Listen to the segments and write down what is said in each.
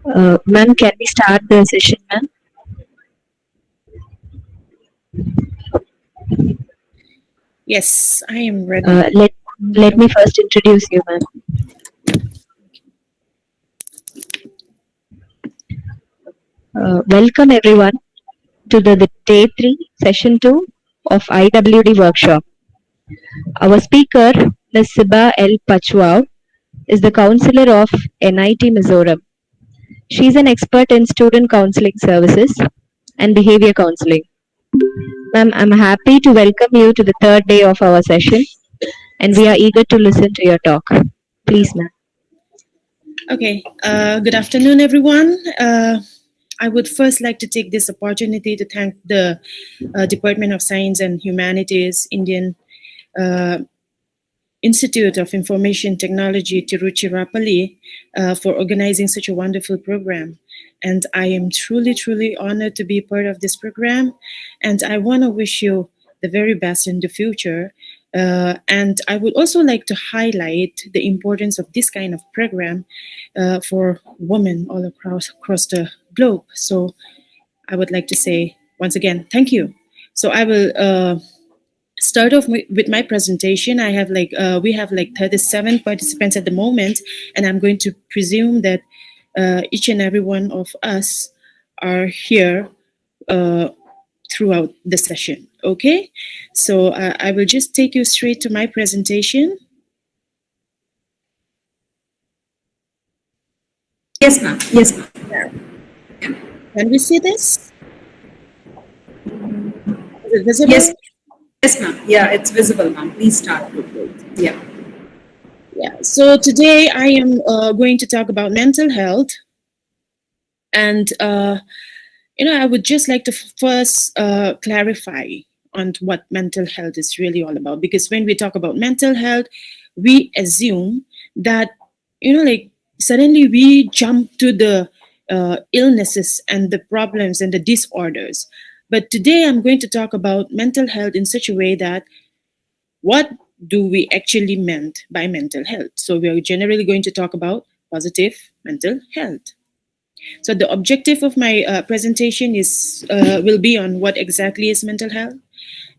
Ma'am, can we start the session, ma'am? Yes, I am ready. Let me first introduce you, ma'am. Welcome everyone to the day 3, session 2 of IWD workshop. Our speaker, Ms. Siba L. Pachwau, is the counselor of NIT Mizoram. She is an expert in student counseling services and behavior counseling. Ma'am, I'm happy to welcome you to the third day of our session, and we are eager to listen to your talk. Please, ma'am. Okay, good afternoon, everyone. I would first like to take this opportunity to thank the Department of Science and Humanities, Indian uh, Institute of Information Technology, Tiruchirapalli, for organizing such a wonderful program. And I am truly, truly honored to be part of this program. And I want to wish you the very best in the future. And I would also like to highlight the importance of this kind of program for women all across the globe. So I would like to say once again, thank you. So I will start off with my presentation. We have like 37 participants at the moment, and I'm going to presume that each and every one of us are here uh, throughout the session. Okay, so I will just take you straight to my presentation. Yes, ma'am. Yes, ma'am. Can we see this? Is it visible? Yes. Yes, ma'am. Yeah, it's visible, ma'am. Please start. Yeah. Yeah. So today I am going to talk about mental health, and I would just like to first clarify on what mental health is really all about. Because when we talk about mental health, we assume that, like suddenly we jump to the illnesses and the problems and the disorders. But today I'm going to talk about mental health in such a way that what do we actually meant by mental health? So we are generally going to talk about positive mental health. So the objective of my presentation is will be on what exactly is mental health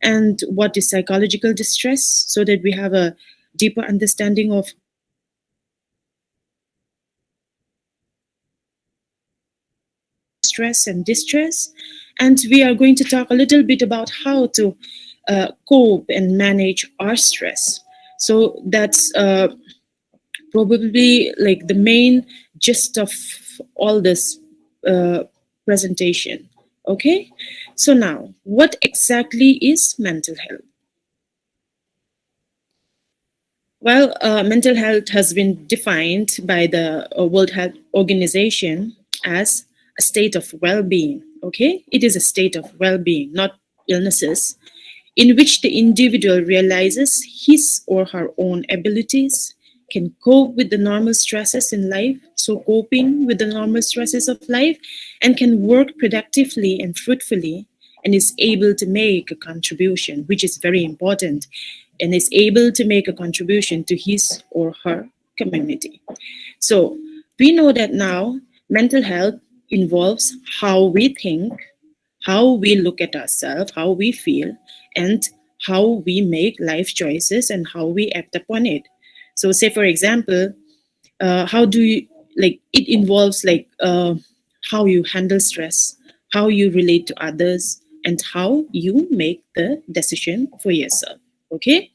and what is psychological distress, so that we have a deeper understanding of stress and distress. And we are going to talk a little bit about how to cope and manage our stress. So that's probably like the main gist of all this presentation. Okay, so now what exactly is mental health? Well, mental health has been defined by the World Health Organization as a state of well-being. Okay, it is a state of well-being, not illnesses, in which the individual realizes his or her own abilities, can cope with the normal stresses in life, so coping with the normal stresses of life, and can work productively and fruitfully, and is able to make a contribution, which is very important, and is able to make a contribution to his or her community. So we know that now mental health involves how we think, how we look at ourselves, how we feel, and how we make life choices and how we act upon it. So, say for example, how do you like it involves like how you handle stress, how you relate to others, and how you make the decision for yourself. Okay.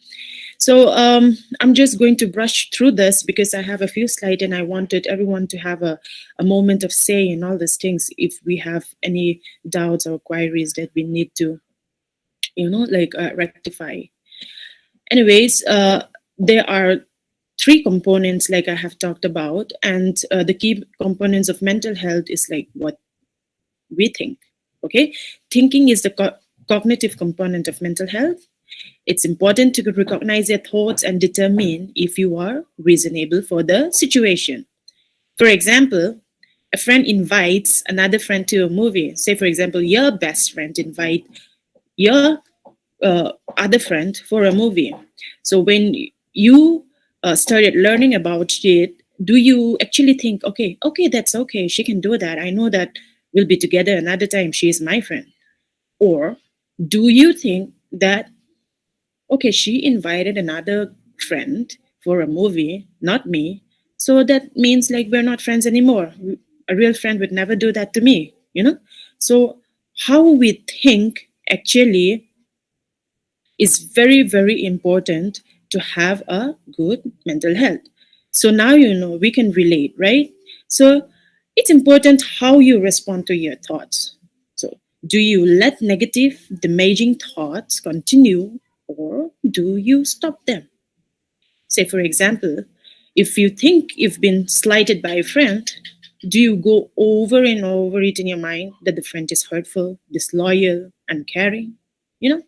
So I'm just going to brush through this because I have a few slides and I wanted everyone to have a moment of say in all these things if we have any doubts or queries that we need to, rectify. Anyways, there are three components like I have talked about, and the key components of mental health is like what we think. Okay, thinking is the cognitive component of mental health. It's important to recognize your thoughts and determine if you are reasonable for the situation. For example, a friend invites another friend to a movie. Say, for example, your best friend invite your other friend for a movie. So when you started learning about it, do you actually think, okay, that's okay, she can do that, I know that we'll be together another time, she is my friend? Or do you think that, okay, she invited another friend for a movie, not me, so that means like we're not friends anymore? A real friend would never do that to me, you know? So how we think actually is very, very important to have a good mental health. So now you know we can relate, right? So it's important how you respond to your thoughts. So do you let negative, damaging thoughts continue, or do you stop them? Say, for example, if you think you've been slighted by a friend, do you go over and over it in your mind that the friend is hurtful, disloyal, uncaring? You know?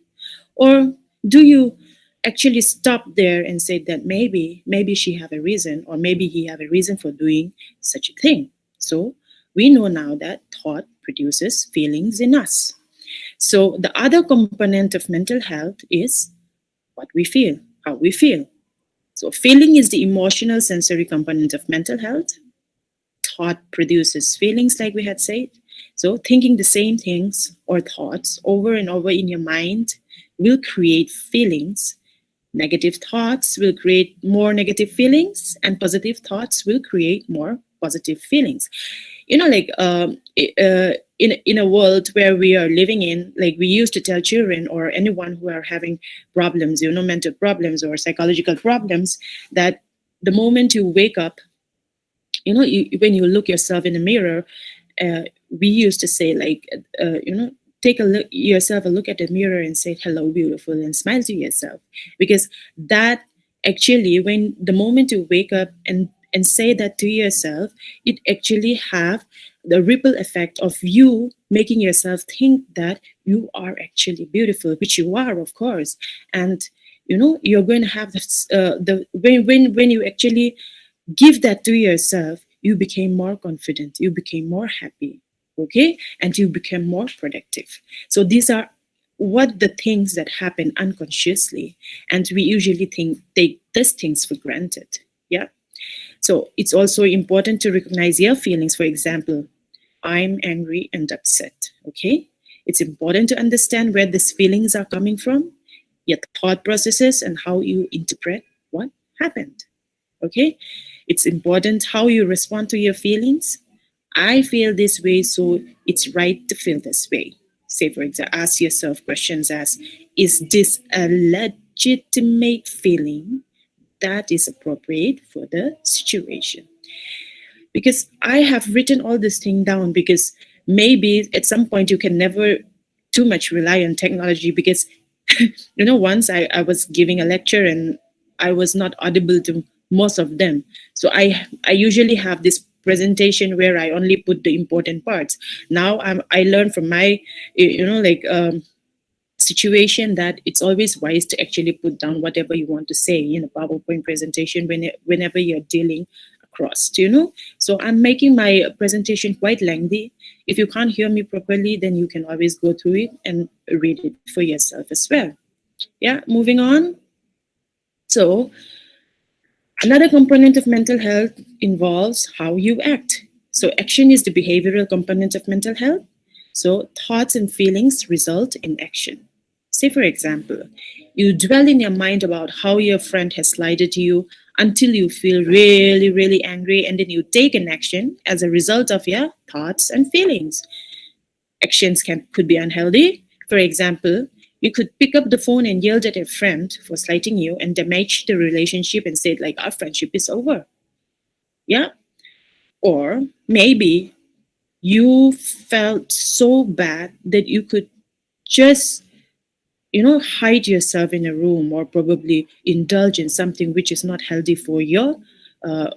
Or do you actually stop there and say that maybe she have a reason, or maybe he have a reason for doing such a thing? So we know now that thought produces feelings in us. So the other component of mental health is what we feel, how we feel. So feeling is the emotional sensory component of mental health. Thought produces feelings, like we had said. So, thinking the same things or thoughts over and over in your mind will create feelings. Negative thoughts will create more negative feelings, and positive thoughts will create more positive feelings. Like in a world where we are living in, like we used to tell children or anyone who are having problems, mental problems or psychological problems, that the moment you wake up, when you look yourself in the mirror, uh, we used to say like, take a look yourself, a look at the mirror and say hello beautiful and smile to yourself, because that actually, when the moment you wake up and say that to yourself, it actually have the ripple effect of you making yourself think that you are actually beautiful, which you are, of course. And you're going to have this, the when you actually give that to yourself, you became more confident, you became more happy, okay, and you become more productive. So these are what the things that happen unconsciously, and we usually take these things for granted. Yeah. So it's also important to recognize your feelings. For example, I'm angry and upset, okay. It's important to understand where these feelings are coming from, your thought processes, and how you interpret what happened. Okay. It's important how you respond to your feelings. I feel this way, so it's right to feel this way. Say, for example, ask yourself questions as, is this a legitimate feeling that is appropriate for the situation? Because I have written all this thing down, because maybe at some point you can never too much rely on technology, because once I was giving a lecture and I was not audible to most of them. So I usually have this presentation where I only put the important parts. Now I learned from my situation that it's always wise to actually put down whatever you want to say in a PowerPoint presentation whenever you're dealing across, So I'm making my presentation quite lengthy. If you can't hear me properly, then you can always go through it and read it for yourself as well. Yeah, moving on. So another component of mental health involves how you act. So action is the behavioral component of mental health. So thoughts and feelings result in action. Say, for example, you dwell in your mind about how your friend has slighted you until you feel really, really angry, and then you take an action as a result of your thoughts and feelings. Actions could be unhealthy. For example, you could pick up the phone and yell at a friend for slighting you and damage the relationship and say like, our friendship is over. Yeah. Or maybe you felt so bad that you could just hide yourself in a room, or probably indulge in something which is not healthy uh,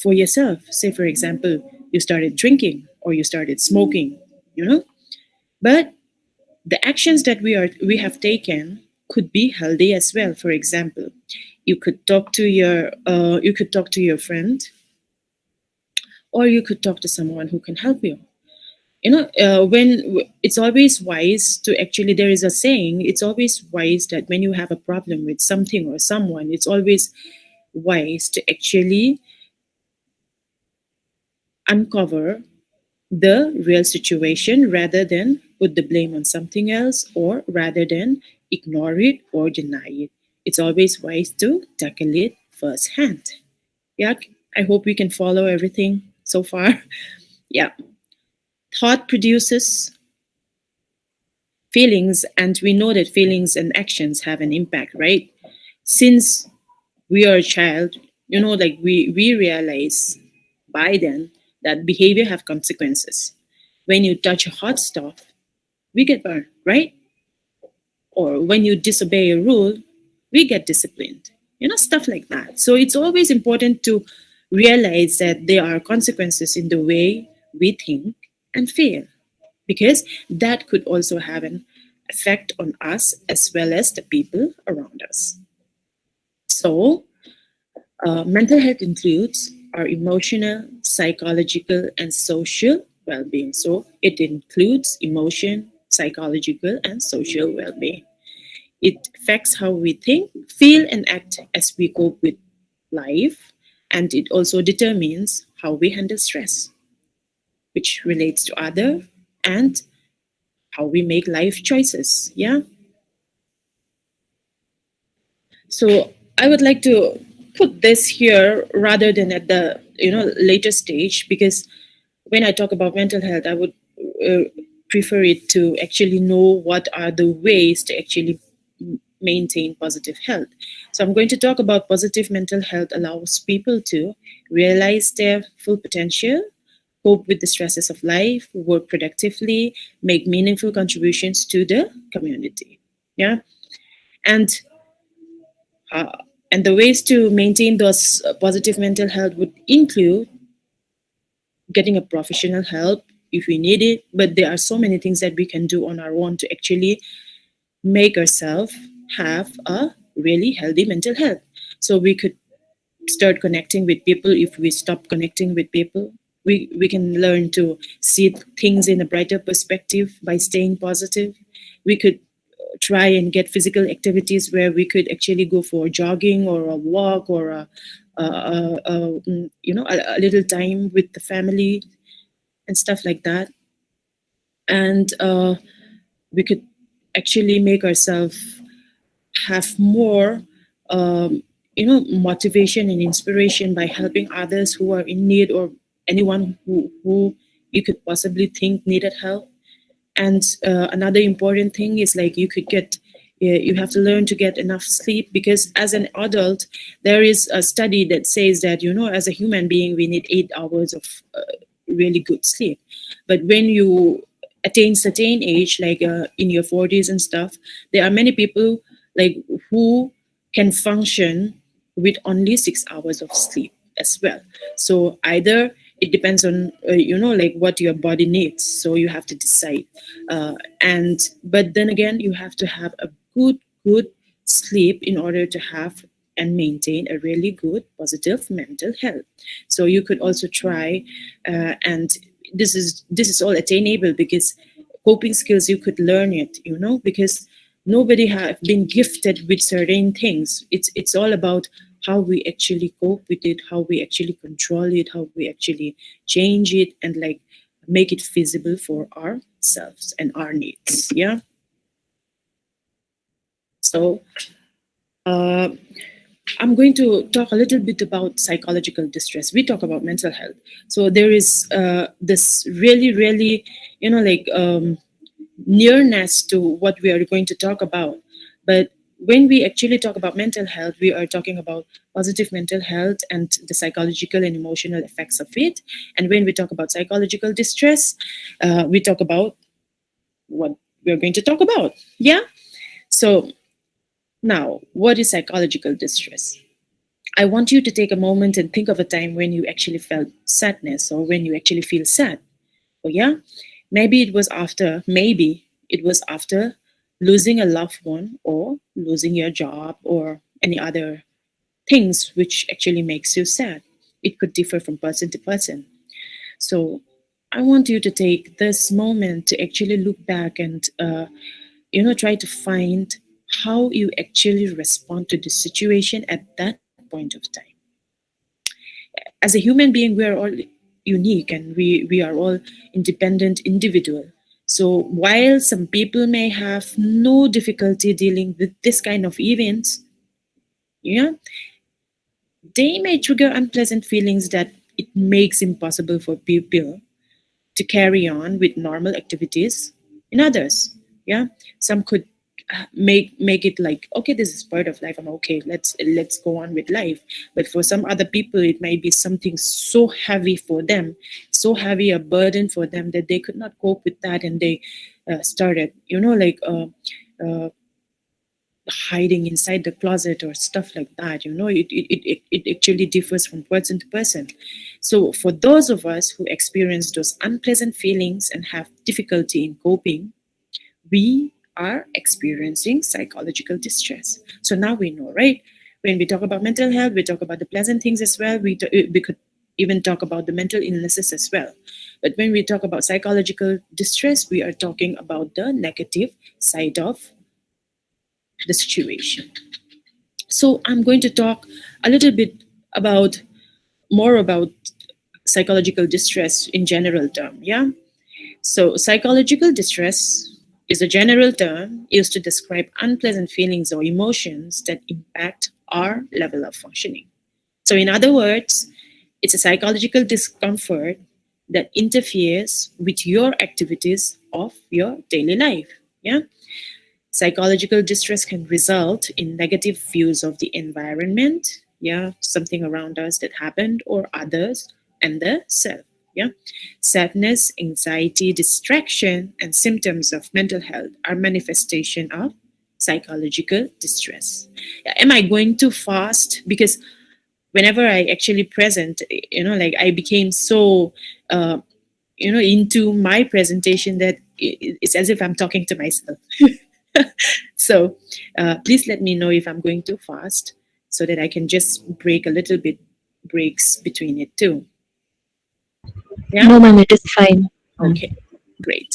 for yourself. Say, for example, you started drinking or you started smoking, but the actions that we have taken could be healthy as well. For example, you could talk to your friend, or you could talk to someone who can help you. It's always wise to actually, there is a saying, it's always wise that when you have a problem with something or someone, it's always wise to actually uncover the real situation rather than put the blame on something else or rather than ignore it or deny it. It's always wise to tackle it firsthand. Yeah, I hope we can follow everything so far. Yeah, thought produces feelings, and we know that feelings and actions have an impact, right? Since we are a child, like we realize by then that behavior have consequences. When you touch a hot stove, we get burned, right? Or when you disobey a rule, we get disciplined. Stuff like that. So it's always important to realize that there are consequences in the way we think and feel, because that could also have an effect on us as well as the people around us. So, mental health includes our emotional, psychological, and social well being. So, it includes emotion, psychological, and social well being. It affects how we think, feel, and act as we cope with life. And it also determines how we handle stress, which relates to other, and how we make life choices. Yeah. So I would like to put this here rather than at the later stage, because when I talk about mental health, I would uh, prefer it to actually know what are the ways to actually maintain positive health. So I'm going to talk about positive mental health allows people to realize their full potential, cope with the stresses of life, work productively, make meaningful contributions to the community. Yeah. And uh, and the ways to maintain those positive mental health would include getting a professional help if we need it. But there are so many things that we can do on our own to actually make ourselves have a really healthy mental health. So we could start connecting with people. If we stop connecting with people, we can learn to see things in a brighter perspective by staying positive. We could try and get physical activities where we could actually go for jogging or a walk or a little time with the family and stuff like that. And we could actually make ourselves have more motivation and inspiration by helping others who are in need, or anyone who you could possibly think needed help. And another important thing is, like, you have to learn to get enough sleep, because as an adult there is a study that says that as a human being we need 8 hours of really good sleep. But when you attain certain age, like in your 40s and stuff, there are many people like who can function with only 6 hours of sleep as well. So either it depends on like what your body needs, so you have to decide. And but then again, you have to have a good sleep in order to have and maintain a really good positive mental health. So you could also try, and this is all attainable, because coping skills, you could learn it, because nobody have been gifted with certain things. It's all about how we actually cope with it, how we actually control it, how we actually change it, and like make it feasible for ourselves and our needs. Yeah. So uh, I'm going to talk a little bit about psychological distress. We talk about mental health. So there is this really, really, nearness to what we are going to talk about. But when we actually talk about mental health, we are talking about positive mental health and the psychological and emotional effects of it. And when we talk about psychological distress, we talk about what we're going to talk about. Yeah. So now, what is psychological distress? I want you to take a moment and think of a time when you actually felt sadness, or when you actually feel sad. Oh, yeah? Maybe it was after losing a loved one, or losing your job, or any other things which actually makes you sad. It could differ from person to person. So I want you to take this moment to actually look back and, try to find how you actually respond to the situation at that point of time. As a human being, we are all unique, and we are all independent individual. So while some people may have no difficulty dealing with this kind of events, yeah, they may trigger unpleasant feelings that it makes impossible for people to carry on with normal activities in others. Yeah, some could make it like, okay, this is part of life, I'm okay, let's go on with life. But for some other people, it might be something so heavy for them, so heavy a burden for them, that they could not cope with that, and they started, uh, hiding inside the closet or stuff like that. It actually differs from person to person. So for those of us who experience those unpleasant feelings and have difficulty in coping, we are experiencing psychological distress. So now we know, right? When we talk about mental health, we talk about the pleasant things as well. We could even talk about the mental illnesses as well. But when we talk about psychological distress, we are talking about the negative side of the situation. So I'm going to talk a little bit about more about psychological distress in general term. Yeah. So psychological distress is a general term used to describe unpleasant feelings or emotions that impact our level of functioning. So in other words, it's a psychological discomfort that interferes with your activities of your daily life. Yeah. Psychological distress can result in negative views of the environment, yeah, something around us that happened, or others, and the self. Yeah. Sadness, anxiety, distraction, and symptoms of mental health are manifestation of psychological distress. Yeah, am I going too fast? Because whenever I actually present, like I became so into my presentation that it's as if I'm talking to myself. So please let me know if I'm going too fast, so that I can just break a little bit breaks between it too. Yeah? No, ma'am, it is fine. Okay, great.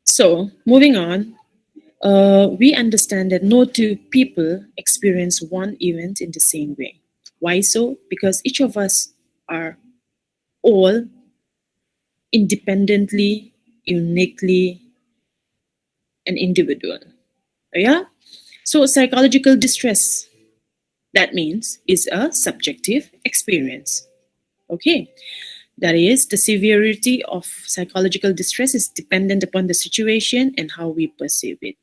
So moving on, we understand that no two people experience one event in the same way. Why so? Because each of us are all independently, uniquely, and individual. Yeah? So psychological distress, that means, is a subjective experience. Okay. That is, the severity of psychological distress is dependent upon the situation and how we perceive it.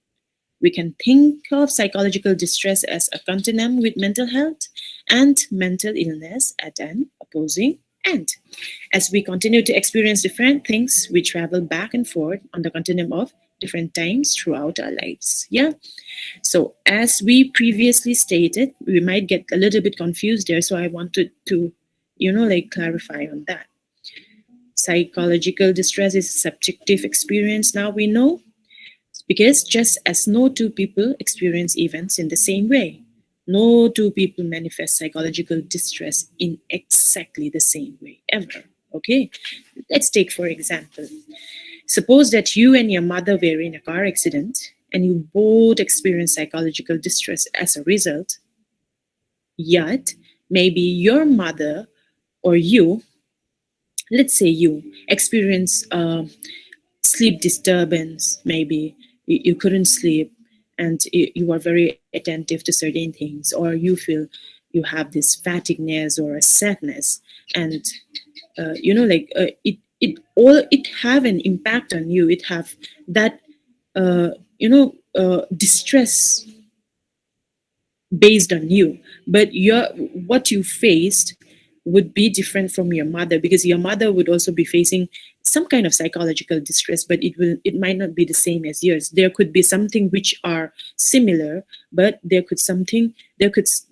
We can think of psychological distress as a continuum with mental health and mental illness at an opposing end. As we continue to experience different things, we travel back and forth on the continuum of different times throughout our lives. Yeah. So, as we previously stated, we might get a little bit confused there. So, I wanted to, clarify on that. Psychological distress is a subjective experience, now we know, because just as no two people experience events in the same way, no two people manifest psychological distress in exactly the same way, ever. Okay? Let's take, for example, suppose that you and your mother were in a car accident and you both experience psychological distress as a result, yet maybe your mother or you, let's say you, experience sleep disturbance, maybe you couldn't sleep, and you are very attentive to certain things, or you feel you have this fatigueness or a sadness, and it have an impact on you, it have that distress based on you, but your what you faced would be different from your mother, because your mother would also be facing some kind of psychological distress, but it might not be the same as yours. There could be something which are similar, but there could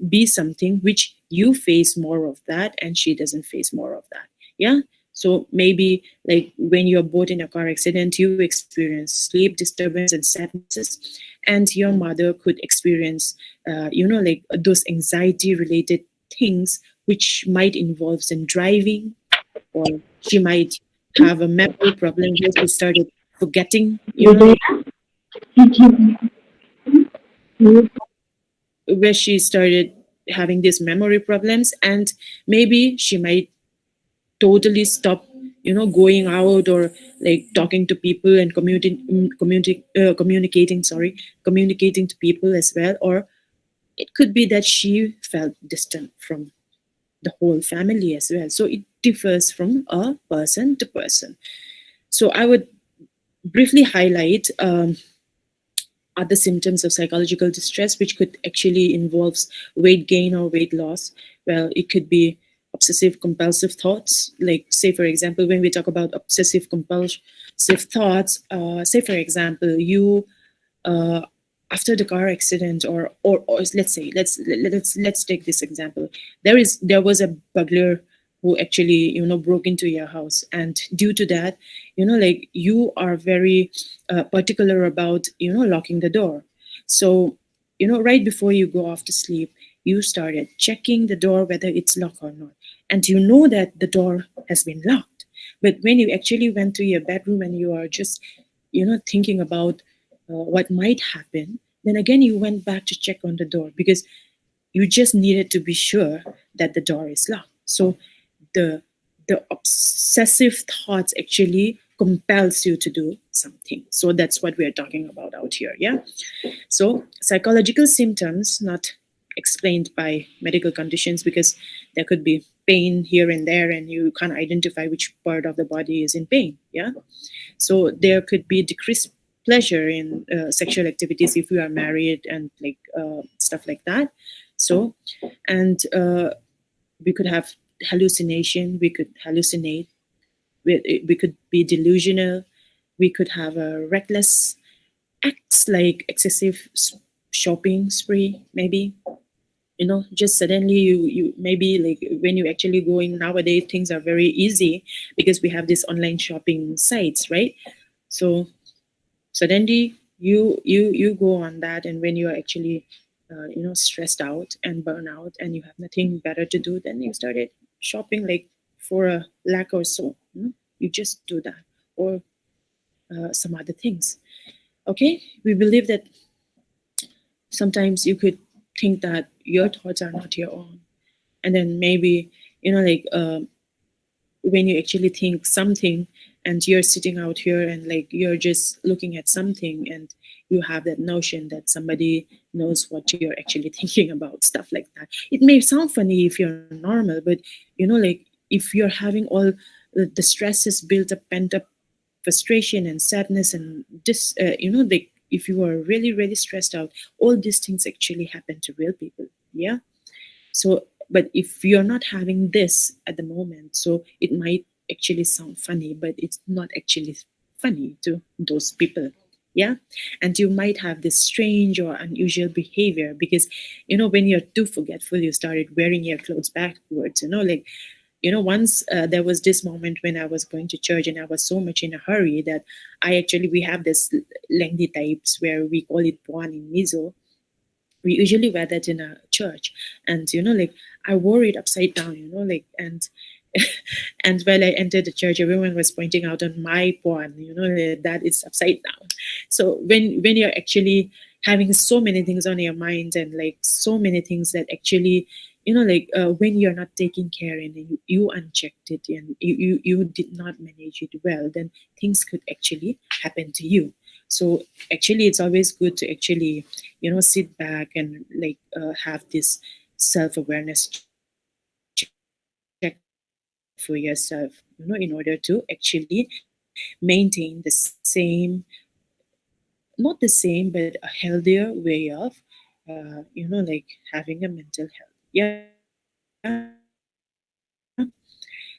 be something which you face more of that and she doesn't face more of that. Yeah. So maybe like when you're both in a car accident, you experience sleep disturbance and sadnesses, and your mother could experience, like those anxiety related things, which might involve in driving, or she might have a memory problem where she started forgetting, where she started having these memory problems, and maybe she might totally stop going out, or like talking to people and communicating to people as well. Or it could be that she felt distant from the whole family as well. So it differs from a person to person. So I would briefly highlight other symptoms of psychological distress, which could actually involves weight gain or weight loss. Well, it could be obsessive compulsive thoughts. Like, say for example, when we talk about obsessive compulsive thoughts, say for example, you uh, after the car accident, or let's say, let's take this example. There was a burglar who actually broke into your house, and due to that, like, you are very particular about locking the door. So right before you go off to sleep, you started checking the door whether it's locked or not, and you know that the door has been locked. But when you actually went to your bedroom and you are just thinking about what might happen, then again you went back to check on the door, because you just needed to be sure that the door is locked. So the obsessive thoughts actually compels you to do something. So that's what we are talking about out here. Yeah. So psychological symptoms not explained by medical conditions, because there could be pain here and there and you can't identify which part of the body is in pain. Yeah. So there could be decreased pleasure in sexual activities if you are married, and like stuff like that. So, and we could have hallucination. We could hallucinate. We could be delusional. We could have a reckless acts, like excessive shopping spree, maybe. Just suddenly you maybe, like, when you actually going nowadays, things are very easy because we have these online shopping sites, right? So suddenly you go on that, and when you are actually stressed out and burn out and you have nothing better to do, then you started shopping, like, for a lakh or so. You just do that, or some other things. Okay, we believe that sometimes you could think that your thoughts are not your own, and then maybe like when you actually think something, and you're sitting out here and like you're just looking at something, and you have that notion that somebody knows what you're actually thinking about, stuff like that. It may sound funny if you're normal, but like, if you're having all the stresses built up, pent up frustration and sadness, and this like, if you are really really stressed out, all these things actually happen to real people. Yeah. So, but if you're not having this at the moment, so it might actually sound funny, but it's not actually funny to those people. Yeah. And you might have this strange or unusual behavior, because when you're too forgetful, you started wearing your clothes backwards. Like, once there was this moment when I was going to church, and I was so much in a hurry that we have this lengthy types where we call it puan in Mizo. We usually wear that in a church, and like, I wore it upside down, like, and and while I entered the church, everyone was pointing out on my porn, that it's upside down. So when you're actually having so many things on your mind, and like so many things that actually like when you're not taking care, and you unchecked it, and you did not manage it well, then things could actually happen to you. So actually it's always good to actually sit back and like have this self-awareness check for yourself, in order to actually maintain the same, not the same, but a healthier way of like having a mental health. Yeah. So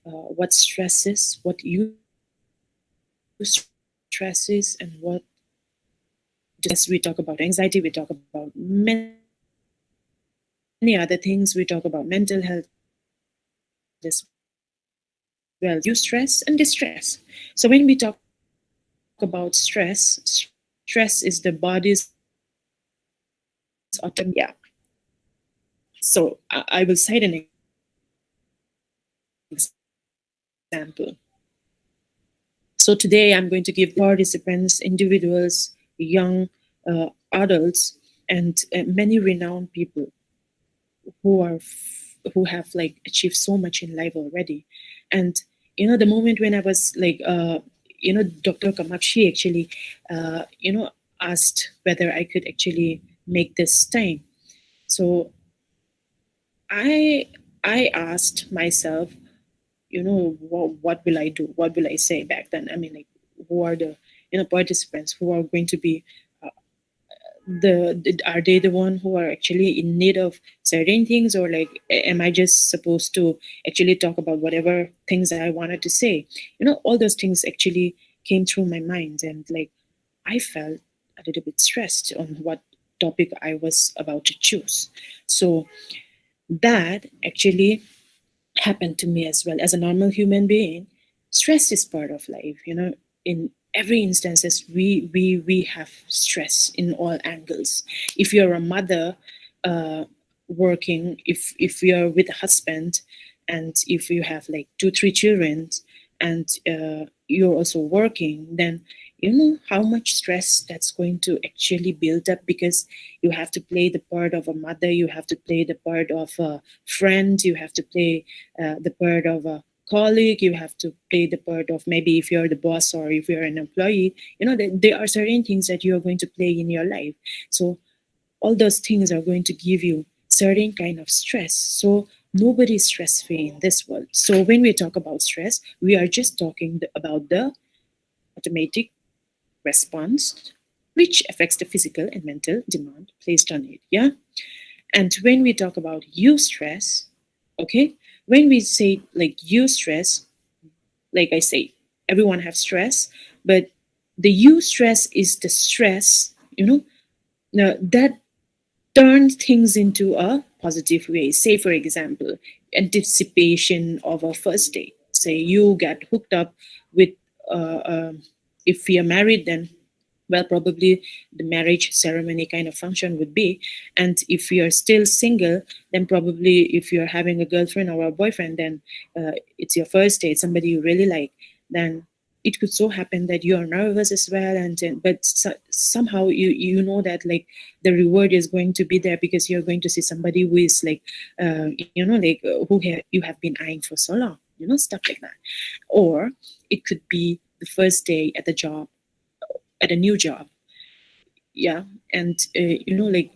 what stresses, what you stresses, and what just we talk about anxiety, we talk about many other things, we talk about mental health as well. So eustress and distress. So when we talk about stress is the body's automatic response to emotional stimuli. Yeah. So I will cite an example. So today I'm going to give participants, individuals, young adults, and many renowned people who have like achieved so much in life already. And the moment when I was like Dr. Kamakshi actually asked whether I could actually make this time. So i I asked myself, what will I do, what will I say back then. I mean, like, who are the participants who are going to be uh, are they the one who are actually in need of certain things, or like am I just supposed to actually talk about whatever things I wanted to say? All those things actually came through my mind, and like I felt a little bit stressed on what topic I was about to choose. So that actually happened to me as well. As a normal human being, stress is part of life. In every instances, we have stress in all angles. If you're a mother working, if you're with a husband, and if you have like 2 3 children, and you're also working, then you know how much stress that's going to actually build up, because you have to play the part of a mother, you have to play the part of a friend, you have to play the part of a colleague, you have to play the part of, maybe if you're the boss or if you're an employee, there are certain things that you're going to play in your life. So all those things are going to give you certain kind of stress. So nobody is stress free in this world. So when we talk about stress, we are just talking about the automatic response which affects the physical and mental demand placed on it. Yeah. And when we talk about eustress, okay, when we say like eustress, like I say, everyone have stress, but the eustress is the stress, that turn things into a positive way. Say, for example, anticipation of a first date. Say you get hooked up with, uh, um if you're married, then well, probably the marriage ceremony kind of function would be. And if you're still single, then probably if you're having a girlfriend or a boyfriend, then it's your first date, somebody you really like, then it could so happen that you're nervous as well. And but somehow you know that like the reward is going to be there, because you're going to see somebody who is like like you have been eyeing for so long, stuff like that. Or it could be the first day at the job, at a new job. Yeah. And like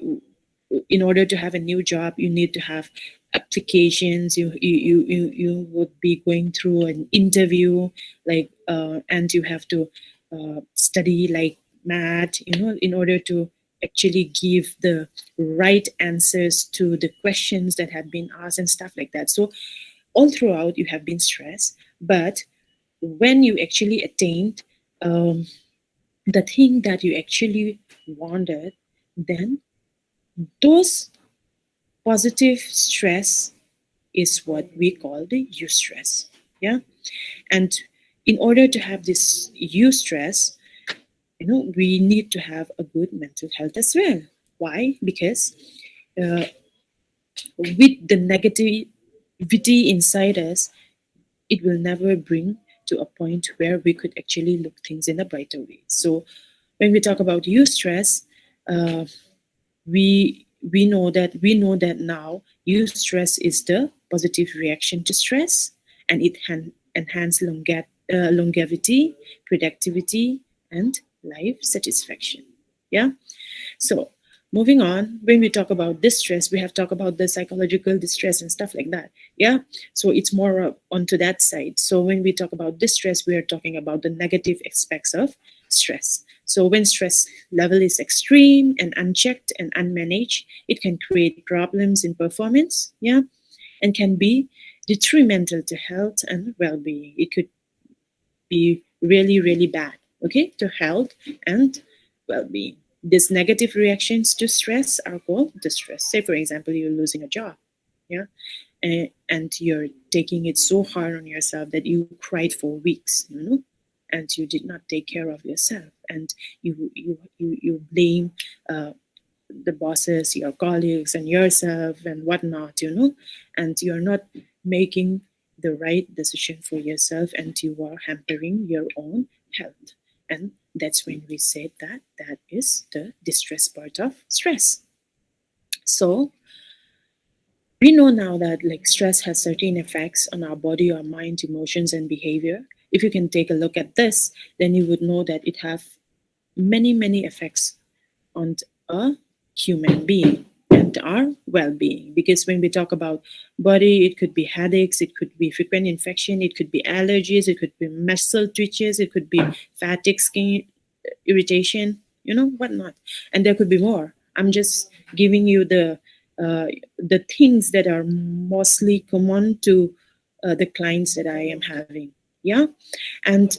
in order to have a new job, you need to have applications, you would be going through an interview, like and you have to study like mad, in order to actually give the right answers to the questions that have been asked and stuff like that. So all throughout you have been stressed, but when you actually attained um, the thing that you actually wanted, then those positive stress is what we call the eustress. Yeah. And in order to have this eustress, we need to have a good mental health as well. Why? Because uh, with the negativity inside us, it will never bring to a point where we could actually look things in a brighter way. So when we talk about eustress, uh, we know that now eustress is the positive reaction to stress, and it enhance longevity, productivity, and life satisfaction. Yeah. So moving on, when we talk about distress, we have talked about the psychological distress and stuff like that. Yeah. So it's more onto that side. So when we talk about distress, we are talking about the negative aspects of stress. So when stress level is extreme and unchecked and unmanaged, it can create problems in performance. Yeah. And can be detrimental to health and well-being. It could be really, really bad, okay, to health and well-being. These negative reactions to stress are called distress. Say, for example, you're losing a job, yeah, and you're taking it so hard on yourself that you cried for weeks, and you did not take care of yourself, and you blame the bosses, your colleagues, and yourself and whatnot, and you're not making the right decision for yourself, and you are hampering your own health. And that's when we said that that is the distress part of stress. So we know now that like stress has certain effects on our body, our mind, emotions, and behavior. If you can take a look at this, then you would know that it have many effects on a human being and our well-being. Because when we talk about body, it could be headaches, it could be frequent infection, it could be allergies, it could be muscle twitches, it could be fatigue, skin irritation, whatnot, and there could be more. I'm just giving you the things that are mostly common to the clients that I am having. Yeah, and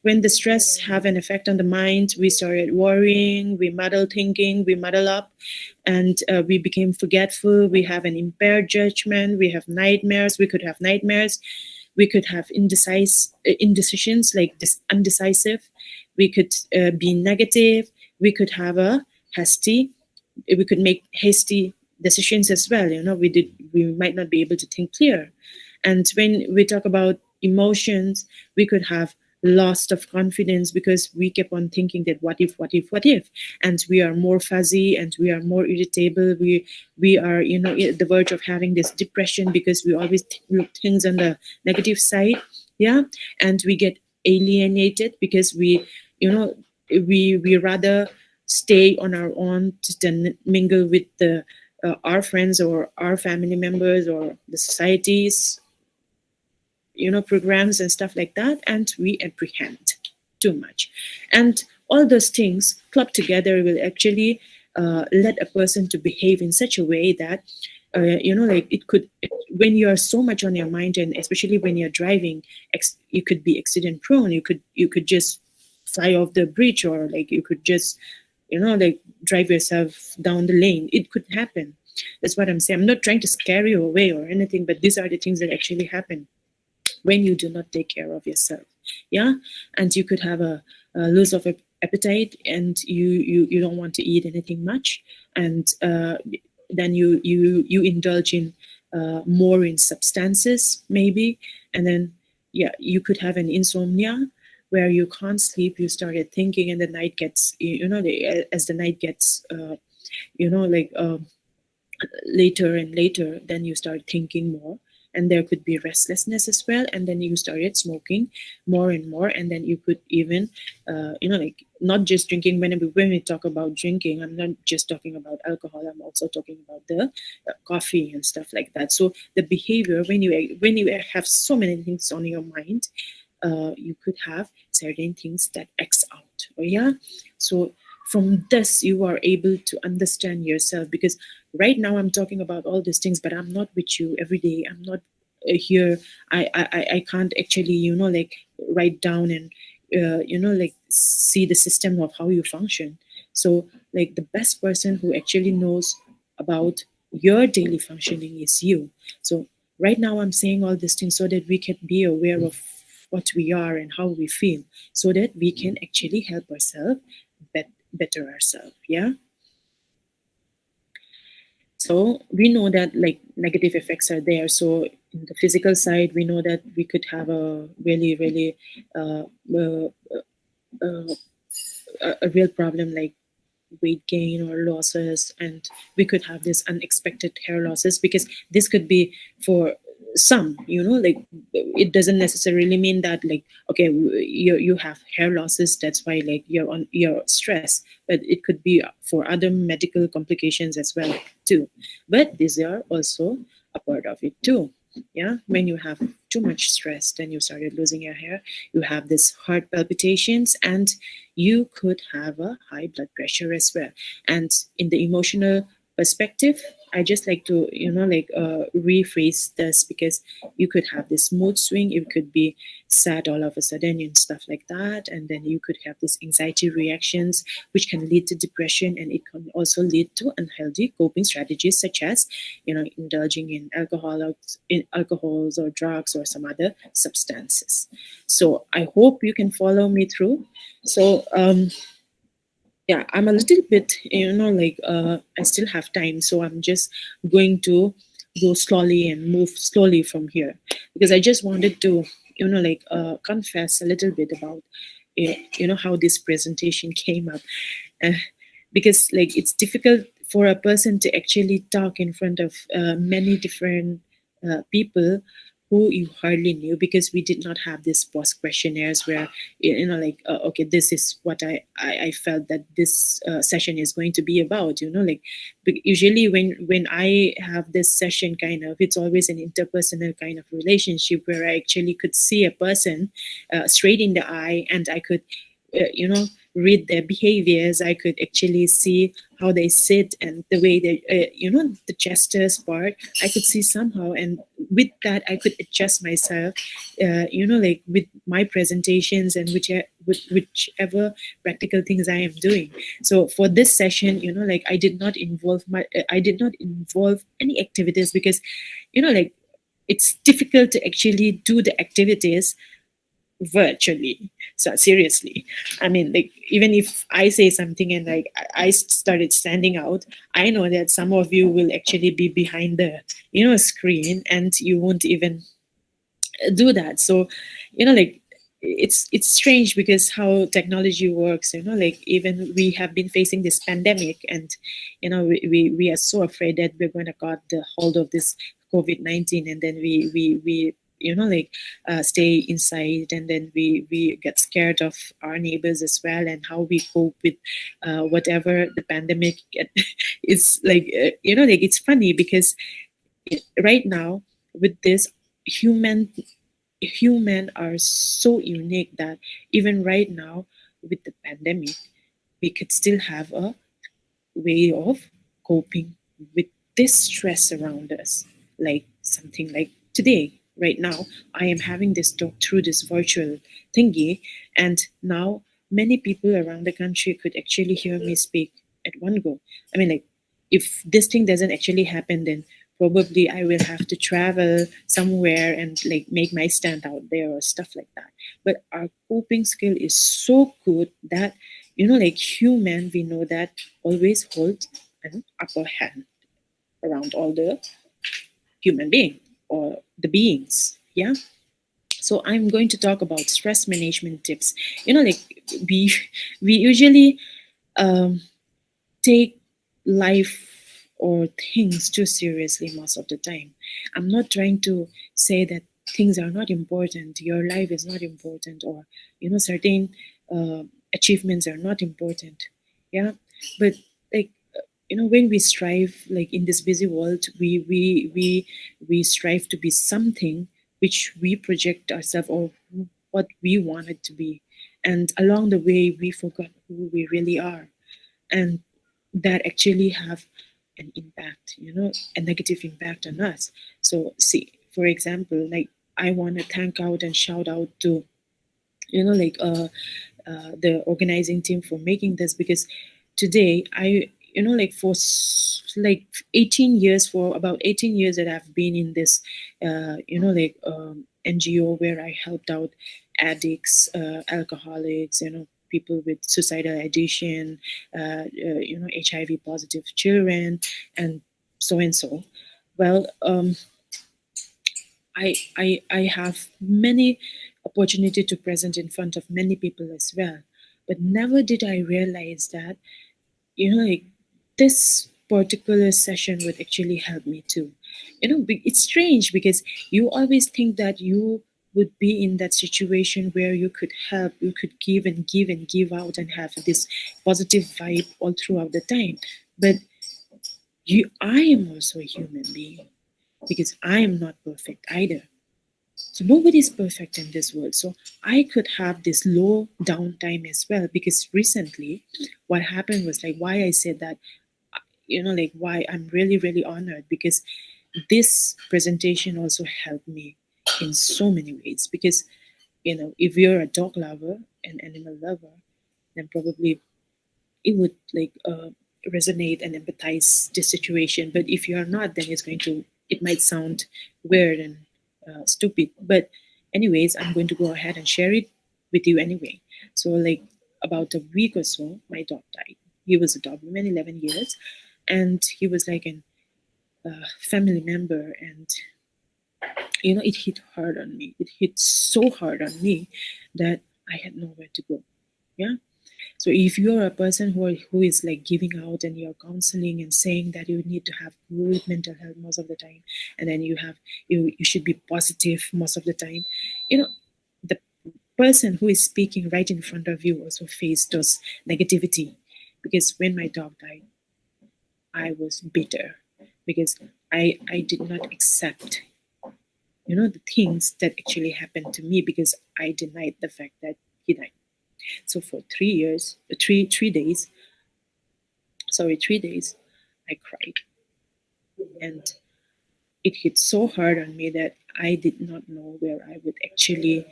when the stress have an effect on the mind, we started worrying, we muddle thinking, we muddle up, and we became forgetful. We have an impaired judgment. We have nightmares. We could have nightmares. We could have indecisions, like undecisive. We could be negative. We could have a hasty. We could make hasty decisions as well. We might not be able to think clear. And when we talk about emotions, we could have loss of confidence because we kept on thinking that what if, and we are more fuzzy and we are more irritable. We are at the verge of having this depression because we always look things on the negative side. Yeah, and we get alienated because we rather stay on our own than mingle with our friends or our family members or the societies, programs and stuff like that, and we apprehend too much. And all those things clubbed together will actually let a person to behave in such a way that like when you are so much on your mind, and especially when you're driving, you could be accident prone. You could just fly off the bridge, or like you could just like drive yourself down the lane. It could happen. That's what I'm saying. I'm not trying to scare you away or anything, but these are the things that actually happen when you do not take care of yourself. Yeah, and you could have a loss of appetite, and you don't want to eat anything much, and then you indulge in more in substances maybe, and then yeah, you could have an insomnia where you can't sleep. You started thinking, and the night gets as the night gets like later and later, then you start thinking more, and there could be restlessness as well, and then you started smoking more and more, and then you could even like not just drinking. When we talk about drinking, I'm not just talking about alcohol, I'm also talking about the coffee and stuff like that. So the behavior, when you have so many things on your mind, you could have certain things that X out. Yeah, so from this you are able to understand yourself, because right now I'm talking about all these things, but I'm not with you every day. I'm not here. I can't actually like write down and like see the system of how you function. So like the best person who actually knows about your daily functioning is you. So right now I'm saying all these things so that we can be aware of what we are and how we feel, so that we can actually help ourselves better ourselves. Yeah, so we know that like negative effects are there. So in the physical side, we know that we could have a really uh, uh, uh, a real problem like weight gain or losses, and we could have this unexpected hair losses, because this could be for some, like it doesn't necessarily mean that like okay, you have hair losses, that's why like you're on your stress, but it could be for other medical complications as well too. But these are also a part of it too. Yeah, when you have too much stress, then you started losing your hair, you have this heart palpitations, and you could have a high blood pressure as well. And in the emotional perspective, I just like to like rephrase this, because you could have this mood swing, you could be sad all of a sudden and stuff like that, and then you could have these anxiety reactions which can lead to depression, and it can also lead to unhealthy coping strategies, such as indulging in alcohols or drugs or some other substances. So I hope you can follow me through. So yeah, I'm a little bit like I still have time, so I'm just going to go slowly and move slowly from here, because I just wanted to like confess a little bit about how this presentation came up. uh, because like it's difficult for a person to actually talk in front of many different people who you hardly knew, because we did not have this post questionnaires where like okay, this is what I felt that this session is going to be about, like usually when I have this session, kind of, it's always an interpersonal kind of relationship where I actually could see a person straight in the eye, and I could read their behaviors. I could actually see how they sit and the way they the gestures part I could see somehow, and with that I could adjust myself, like with my presentations and whichever practical things I am doing. So for this session, like I did not involve any activities, because like it's difficult to actually do the activities virtually. So seriously, I mean, like, even if I say something and like I started standing out, I know that some of you will actually be behind the screen, and you won't even do that. So like it's strange, because how technology works, like even we have been facing this pandemic, and we are so afraid that we're going to got the hold of this COVID-19, and then we like stay inside, and then we get scared of our neighbors as well, and how we cope with whatever the pandemic is like. Like it's funny, because right now with this, human human are so unique that even right now with the pandemic, we could still have a way of coping with this stress around us. Like something like today, right now, I am having this talk through this virtual thingy, and now many people around the country could actually hear me speak at one go. I mean, like, if this thing doesn't actually happen, then probably I will have to travel somewhere and like make my stand out there or stuff like that. But our coping skill is so good that like human, we know that always hold an upper hand around all the human being or the beings. Yeah. So I'm going to talk about stress management tips. Like we we usually um, take life or things too seriously most of the time. I'm not trying to say that things are not important, your life is not important, or certain uh, achievements are not important. Yeah, but like when we strive, like in this busy world, we strive to be something which we project ourselves, or what we want it to be, and along the way we forgot who we really are, and that actually have an impact, a negative impact on us. So see, for example, like I want to thank out and shout out to like the organizing team for making this, because today I like like 18 years, for about 18 years that I've been in this like NGO where I helped out addicts, alcoholics, people with suicidal ideation, HIV positive children, and so and so. Well, I have many opportunity to present in front of many people as well, but never did I realize that like this particular session would actually help me too. It's strange, because you always think that you would be in that situation where you could help, you could give and give and give out and have this positive vibe all throughout the time. But I am also a human being, because I am not perfect either. So nobody's perfect in this world. So I could have this low downtime as well, because recently what happened was, like, why I said that, like why I'm really, really honored, because this presentation also helped me in so many ways. Because, if you're a dog lover, an animal lover, then probably it would like resonate and empathize the situation. But if you are not, then it might sound weird and stupid. But anyways, I'm going to go ahead and share it with you anyway. So like about a week or so, my dog died. He was a Doberman, 11 years, and he was like an family member. And it hit hard on me. It hit so hard on me that I had nowhere to go. Yeah. So if you're a person who is like giving out and you're counseling and saying that you need to have good mental health most of the time, and then you should be positive most of the time, you know, the person who is speaking right in front of you also faced those negativity. Because when my dog died, I was bitter because I did not accept, the things that actually happened to me, because I denied the fact that he died. So for 3 years, 3 days, 3 days, I cried. And it hit so hard on me that I did not know where I would actually,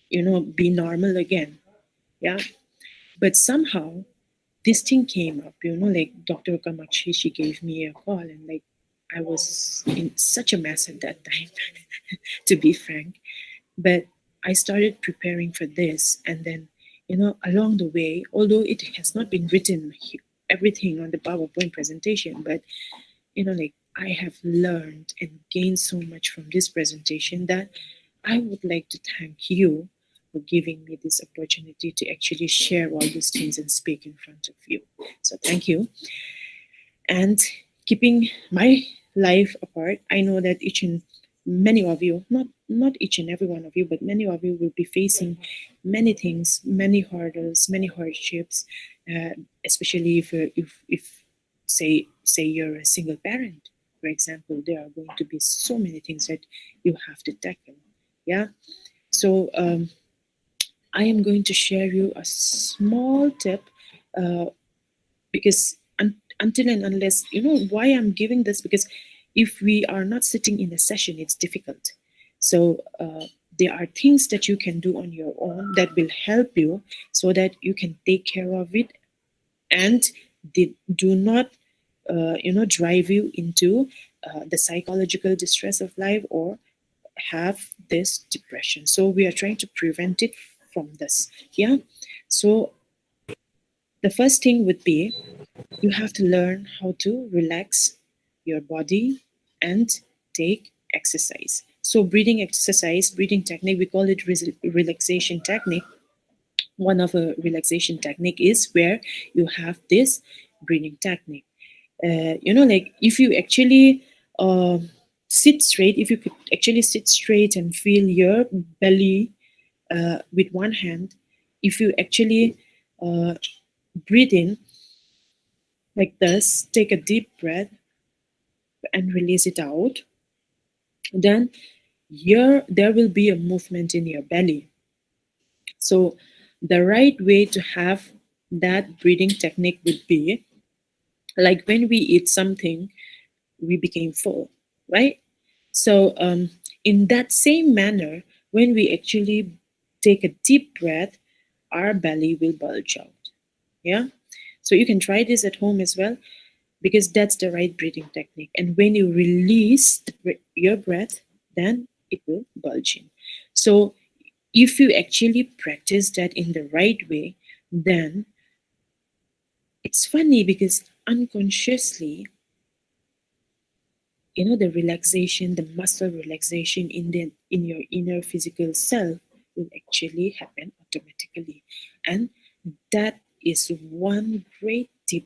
be normal again. Yeah. But somehow this thing came up, like Dr. Kamakshi, she gave me a call, and like I was in such a mess at that time, to be frank. But I started preparing for this, and then, along the way, although it has not been written everything on the PowerPoint presentation, but like I have learned and gained so much from this presentation that I would like to thank you for giving me this opportunity to actually share all these things and speak in front of you. So thank you. And keeping my life apart, I know that each and many of you, not each and every one of you, but many of you will be facing many things, many hurdles, many hardships, uh, especially if say you're a single parent, for example. There are going to be so many things that you have to tackle. Yeah. So I am going to share you a small tip, uh, because until and unless, why I'm giving this, because if we are not sitting in a session, it's difficult. So there are things that you can do on your own that will help you, so that you can take care of it, and they do not drive you into the psychological distress of life, or have this depression. So we are trying to prevent it from this. Yeah. So the first thing would be, you have to learn how to relax your body and take exercise. So breathing technique, we call it relaxation technique. One of a relaxation technique is where you have this breathing technique. Like if you actually sit straight, if you could actually sit straight and feel your belly with one hand, if you actually uh, breathe in like this, take a deep breath and release it out, then there will be a movement in your belly. So the right way to have that breathing technique would be like when we eat something, we became full, right? So in that same manner, when we actually take a deep breath, our belly will bulge out. Yeah. So you can try this at home as well, because that's the right breathing technique. And when you release your breath, then it will bulge in. So if you actually practice that in the right way, then it's funny because unconsciously, the relaxation, the muscle relaxation in your inner physical self will actually happen automatically. And that is one great tip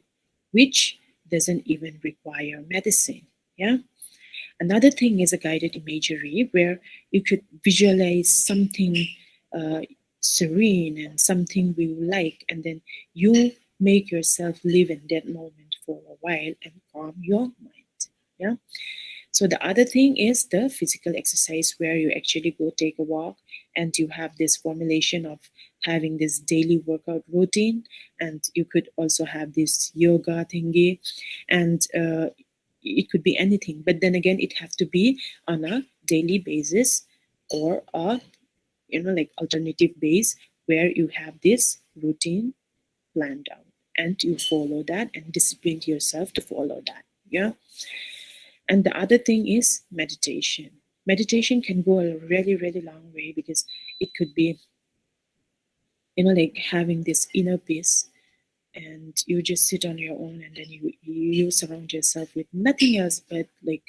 which doesn't even require medicine. Yeah. Another thing is a guided imagery, where you could visualize something uh, serene and something we like, and then you make yourself live in that moment for a while and calm your mind. Yeah. So the other thing is the physical exercise, where you actually go take a walk, and you have this formulation of having this daily workout routine, and you could also have this yoga thingy, and it could be anything. But then again, it has to be on a daily basis, or a like alternative base, where you have this routine planned out, and you follow that and discipline yourself to follow that. Yeah. And the other thing is meditation. Meditation can go a really, really long way, because it could be, like having this inner peace, and you just sit on your own, and then you surround yourself with nothing else but like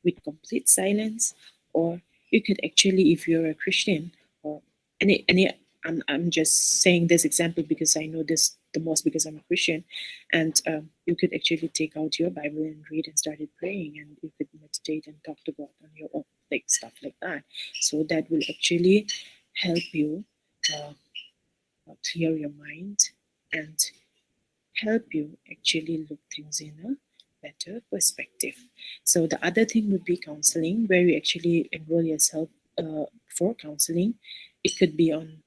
with complete silence. Or you could actually, if you're a Christian, or any I'm just saying this example because I know this the most because I'm a Christian, and you could actually take out your Bible and read and started praying, and you could meditate and talk to God on your own, like stuff like that. So that will actually help you uh, clear your mind and help you actually look things in a better perspective. So the other thing would be counseling, where you actually enroll yourself for counseling. It could be on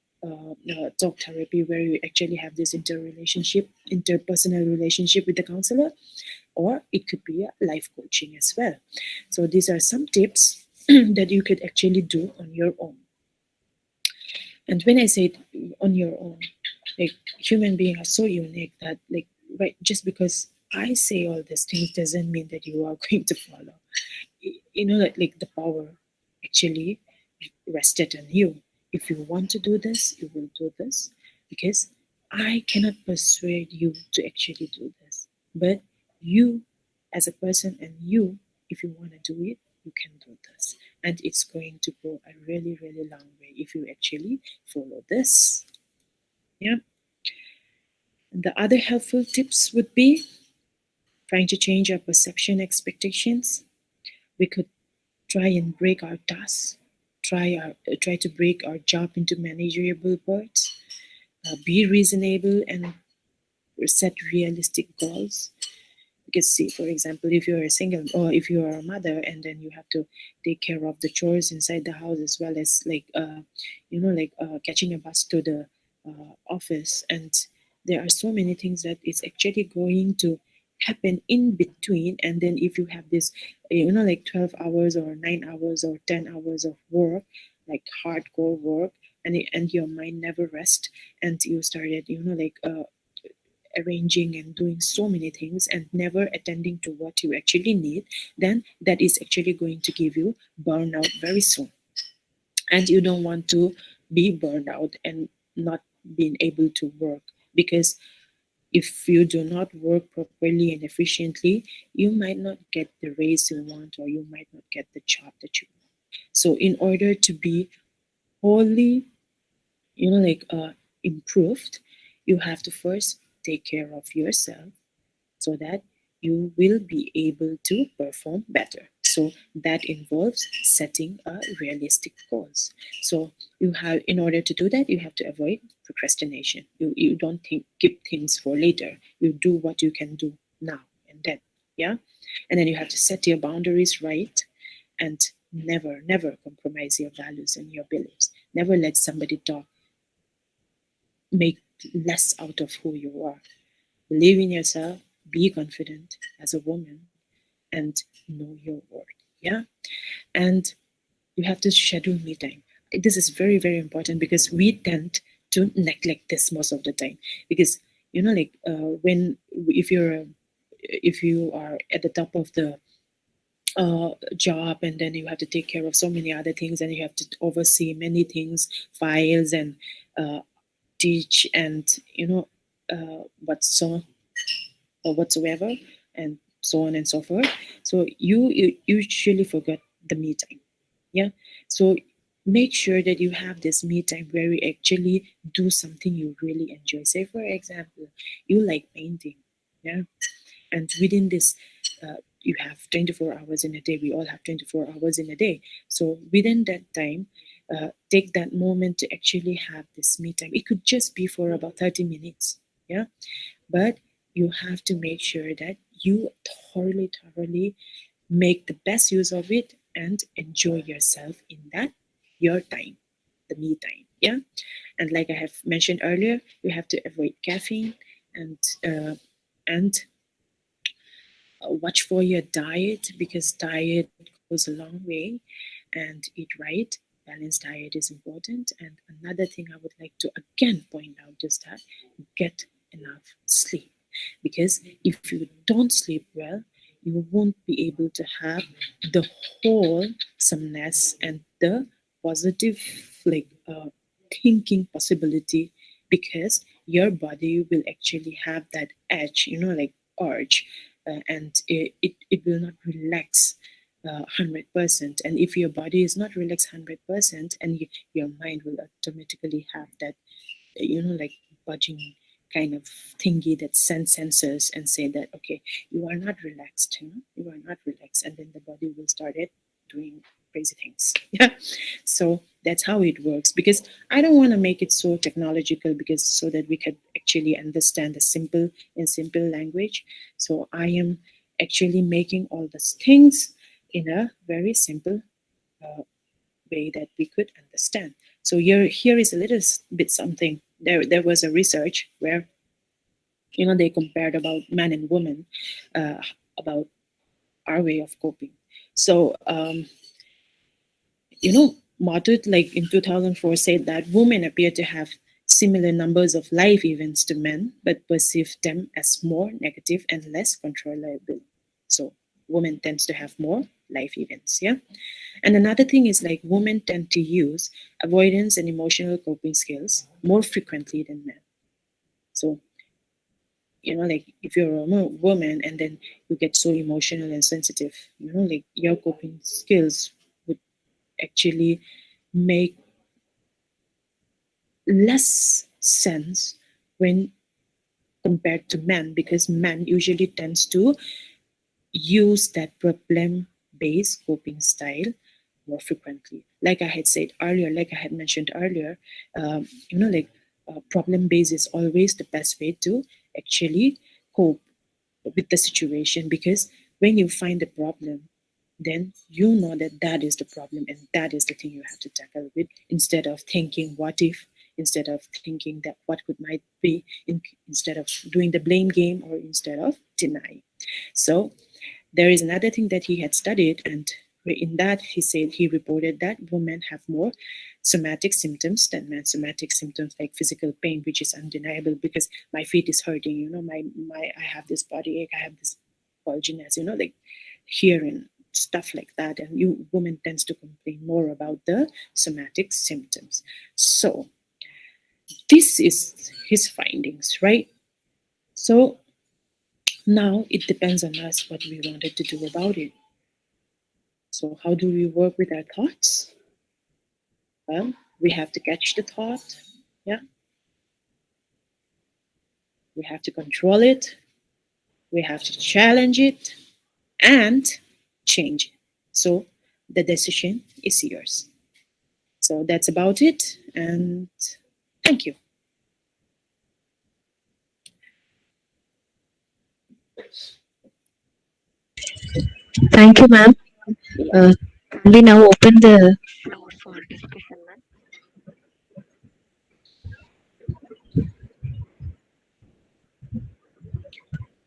talk therapy, where you actually have this interpersonal relationship with the counselor, or it could be a life coaching as well. So these are some tips that you could actually do on your own. And when I say on your own, like human beings are so unique that like right just because I say all these things doesn't mean that you are going to follow. You know that like the power actually rested on you. If you want to do this, you will do this because I cannot persuade you to actually do this. But you as a person and you, if you want to do it, you can do this. And it's going to go a really, really long way if you actually follow this. Yeah. And the other helpful tips would be trying to change our perception expectations. We could try and break our tasks, try to break our job into manageable parts, be reasonable and set realistic goals. Because see, for example, if you're a single or if you are a mother and then you have to take care of the chores inside the house as well as like catching a bus to the office, and there are so many things that is actually going to happen in between. And then if you have this 12 hours or 9 hours or 10 hours of work, like hardcore work, and your mind never rest, and you started arranging and doing so many things and never attending to what you actually need, then that is actually going to give you burnout very soon. And you don't want to be burned out and not being able to work, because if you do not work properly and efficiently, you might not get the raise you want, or you might not get the job that you want. So in order to be wholly improved, you have to first take care of yourself so that you will be able to perform better. So that involves setting a realistic goals. So you have, in order to do that, you have to avoid procrastination. You don't keep things for later. You do what you can do now and then. Yeah. And then you have to set your boundaries right, and never compromise your values and your beliefs. Never let somebody talk make less out of who you are. Believe in yourself, be confident as a woman, and know your worth. Yeah. And you have to schedule me time. This is very, very important because we tend to neglect this most of the time. Because when if you are at the top of the job, and then you have to take care of so many other things, and you have to oversee many things, files, and uh, teach, and what so or whatsoever, and so on and so forth. So you usually forget the me time. Yeah. So make sure that you have this me time where you actually do something you really enjoy. Say for example, you like painting. Yeah. And within this, you have 24 hours in a day. We all have 24 hours in a day. So within that time, take that moment to actually have this me time. It could just be for about 30 minutes. Yeah. But you have to make sure that you thoroughly make the best use of it and enjoy yourself in that your time, the me time. Yeah. And like I have mentioned earlier, you have to avoid caffeine, and watch for your diet, because diet goes a long way, and eat right. Balanced diet is important. And another thing I would like to again point out is that get enough sleep, because if you don't sleep well, you won't be able to have the wholesomeness and the positive thinking possibility, because your body will actually have that edge, urge, and it will not relax 100%. And if your body is not relaxed 100%, and your mind will automatically have that, like budging kind of thingy that sends sensors and say that, okay, you are not relaxed, you are not relaxed, and then the body will start it doing crazy things. Yeah. So that's how it works, because I don't want to make it so technological, because so that we could actually understand the simple in simple language. So I am actually making all these things in a very simple uh, way that we could understand. So here is a little bit something. There was a research where, they compared about man and woman, uh, about our way of coping. So Matut, like in 2004, said that women appear to have similar numbers of life events to men, but perceive them as more negative and less controllable. So women tends to have more life events. Yeah. And another thing is, like, women tend to use avoidance and emotional coping skills more frequently than men. So, like if you're a woman and then you get so emotional and sensitive, like your coping skills would actually make less sense when compared to men, because men usually tends to use that problem based coping style more frequently. Like I had said earlier, like I had mentioned earlier, like problem based is always the best way to actually cope with the situation, because when you find the problem, then you know that that is the problem and that is the thing you have to tackle with, instead of thinking what if, instead of thinking that what could might be, instead of doing the blame game, or instead of denying. So there is another thing that he had studied, and in that he said he reported that women have more somatic symptoms than men. Somatic symptoms like physical pain, which is undeniable, because my feet is hurting. My I have this body ache. I have this bulginess. Like here and stuff like that. And you women tends to complain more about the somatic symptoms. So this is his findings, right? So now it depends on us what we wanted to do about it. So, how do we work with our thoughts? Well, we have to catch the thought. Yeah. We have to control it. We have to challenge it and change it. So, the decision is yours. So, that's about it. And thank you. Thank you, ma'am. Can we now open the floor for discussion, ma'am?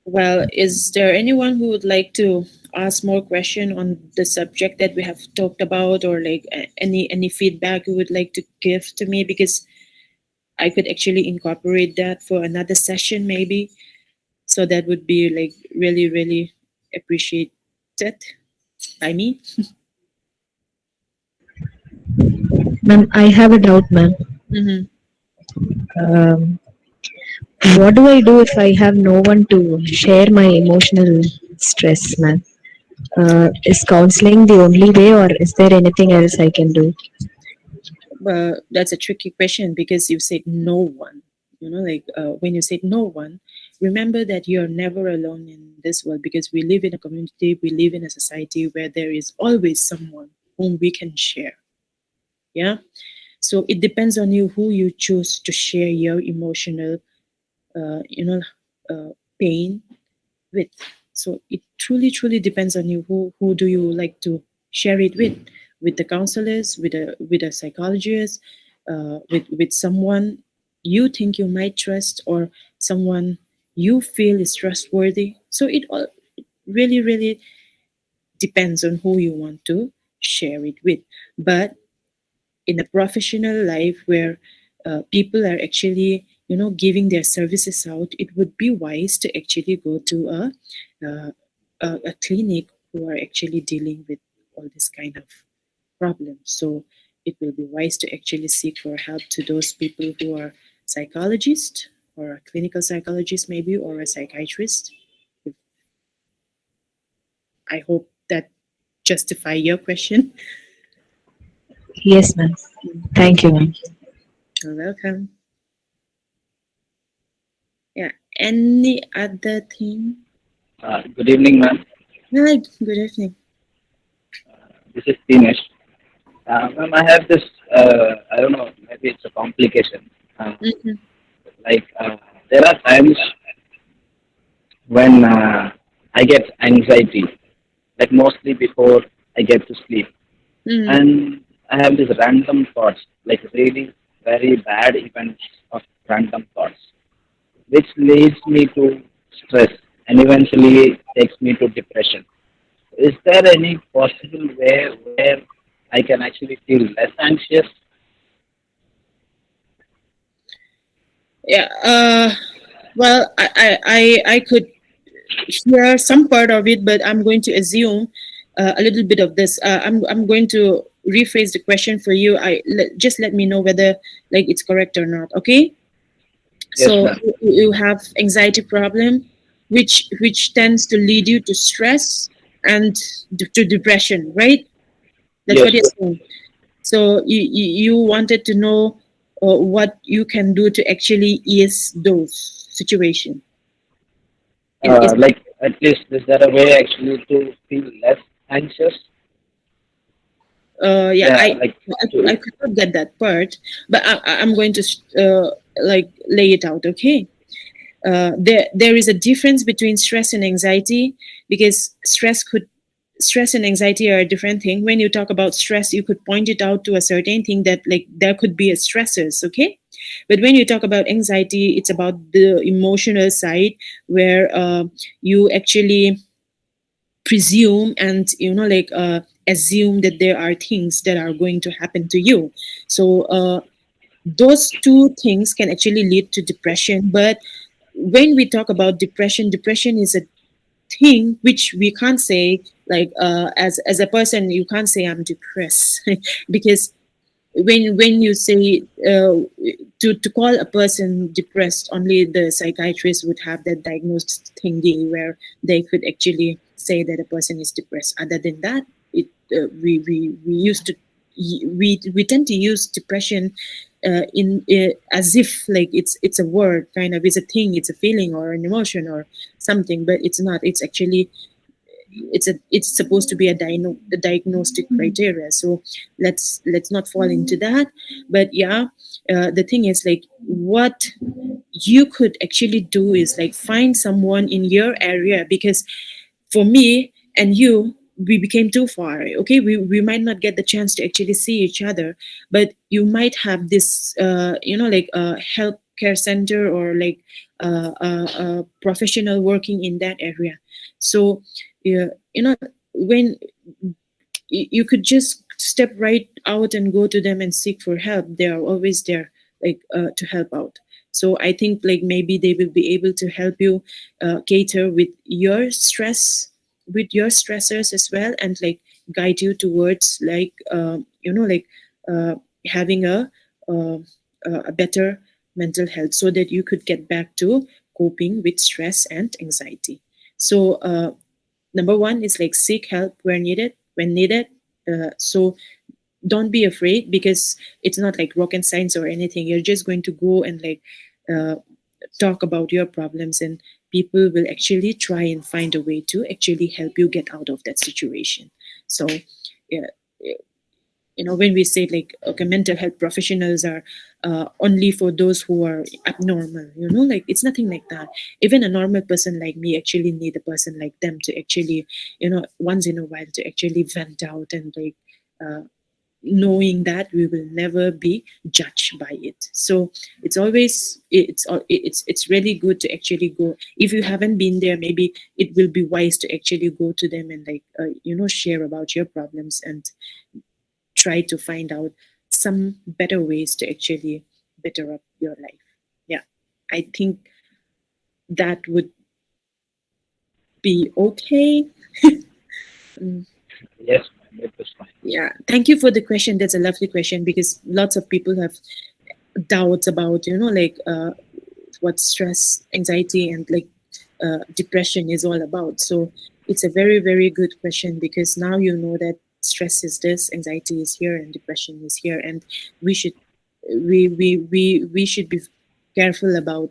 Well, is there anyone who would like to ask more question on the subject that we have talked about, or like any feedback you would like to give to me? Because I could actually incorporate that for another session, maybe. So that would be like really, really appreciated by me. Ma'am, I have a doubt, ma'am. Hmm. Um, what do I do if I have no one to share my emotional stress, ma'am? Is counseling the only way, or is there anything else I can do? But that's a tricky question, because you said no one. Like when you said no one, remember that you're never alone in this world, because we live in a community, we live in a society where there is always someone whom we can share. Yeah. So it depends on you who you choose to share your emotional, uh, you know, pain with. So it truly, truly depends on you. Who do you like to share it with the counselors, with a psychologist, with someone you think you might trust, or someone you feel is trustworthy. So it all really, really depends on who you want to share it with. But in a professional life where people are actually, giving their services out, it would be wise to actually go to uh, a clinic who are actually dealing with all this kind of problems. So it will be wise to actually seek for help to those people who are psychologists, or a clinical psychologist maybe, or a psychiatrist. I hope that justify your question. Yes, ma'am. Thank you, ma'am. You're welcome. Yeah. Any other thing? Good evening, ma'am. Hi. Good evening. This is Dinesh. Ma'am, I have this, I don't know, maybe it's a complication. Uh, Mm-hmm. like, there are times when I get anxiety, like mostly before I get to sleep. Mm-hmm. And I have these random thoughts, like really very bad events of random thoughts, which leads me to stress and eventually takes me to depression. Is there any possible way where I can actually feel less anxious? Yeah. Well, I could hear some part of it, but I'm going to assume a little bit of this. I'm going to rephrase the question for you. Just let me know whether like it's correct or not. Okay. Yes, So ma'am. you have anxiety problem, which tends to lead you to stress and to depression, right? That's Yes, what you're saying. So you wanted to know what you can do to actually ease those situations. Is like at least is there a way actually to feel less anxious? yeah, Yeah, like I to, could not get that part, but I'm going to like lay it out. Okay. There is a difference between stress and anxiety, because stress and anxiety are a different thing. When you talk about stress, you could point it out to a certain thing that like there could be a stressors, okay? But when you talk about anxiety, it's about the emotional side, where you actually presume and like assume that there are things that are going to happen to you. So those two things can actually lead to depression. But when we talk about depression, depression is a thing which we can't say like as a person you can't say I'm depressed because when you say to call a person depressed, only the psychiatrist would have that diagnosed thingy where they could actually say that a person is depressed. Other than that, we used to we tend to use depression in as if like it's a word, kind of, it's a thing, it's a feeling or an emotion or something, but it's not. It's actually it's supposed to be a diagnostic criteria. So let's not fall into that. But yeah, the thing is like what you could actually do is like find someone in your area, because for me and you, we became too far. Okay, we might not get the chance to actually see each other, but you might have this like a health care center or like a professional working in that area. So yeah, when you could just step right out and go to them and seek for help, they are always there, like to help out. So I think like maybe they will be able to help you cater with your stress, with your stressors as well, and like guide you towards like like uh, having uh, a better mental health, so that you could get back to coping with stress and anxiety. So number one is like seek help where needed, when needed. So don't be afraid, because it's not like rocket science or anything. You're just going to go and like uh, talk about your problems, and people will actually try and find a way to actually help you get out of that situation. So yeah, when we say like okay, mental health professionals are only for those who are abnormal, like it's nothing like that. Even a normal person like me actually need a person like them to actually once in a while to actually vent out, and like uh, knowing that we will never be judged by it. So it's always it's really good to actually go. If you haven't been there, maybe it will be wise to actually go to them and like share about your problems and try to find out some better ways to actually better up your life. Yeah, I think that would be okay. yes, ma'am, it was fine. Yeah, thank you for the question. That's a lovely question, because lots of people have doubts about like what stress, anxiety, and like depression is all about. So it's a very, very good question, because now you know that stress is this, anxiety is here, and depression is here, and we should we should be careful about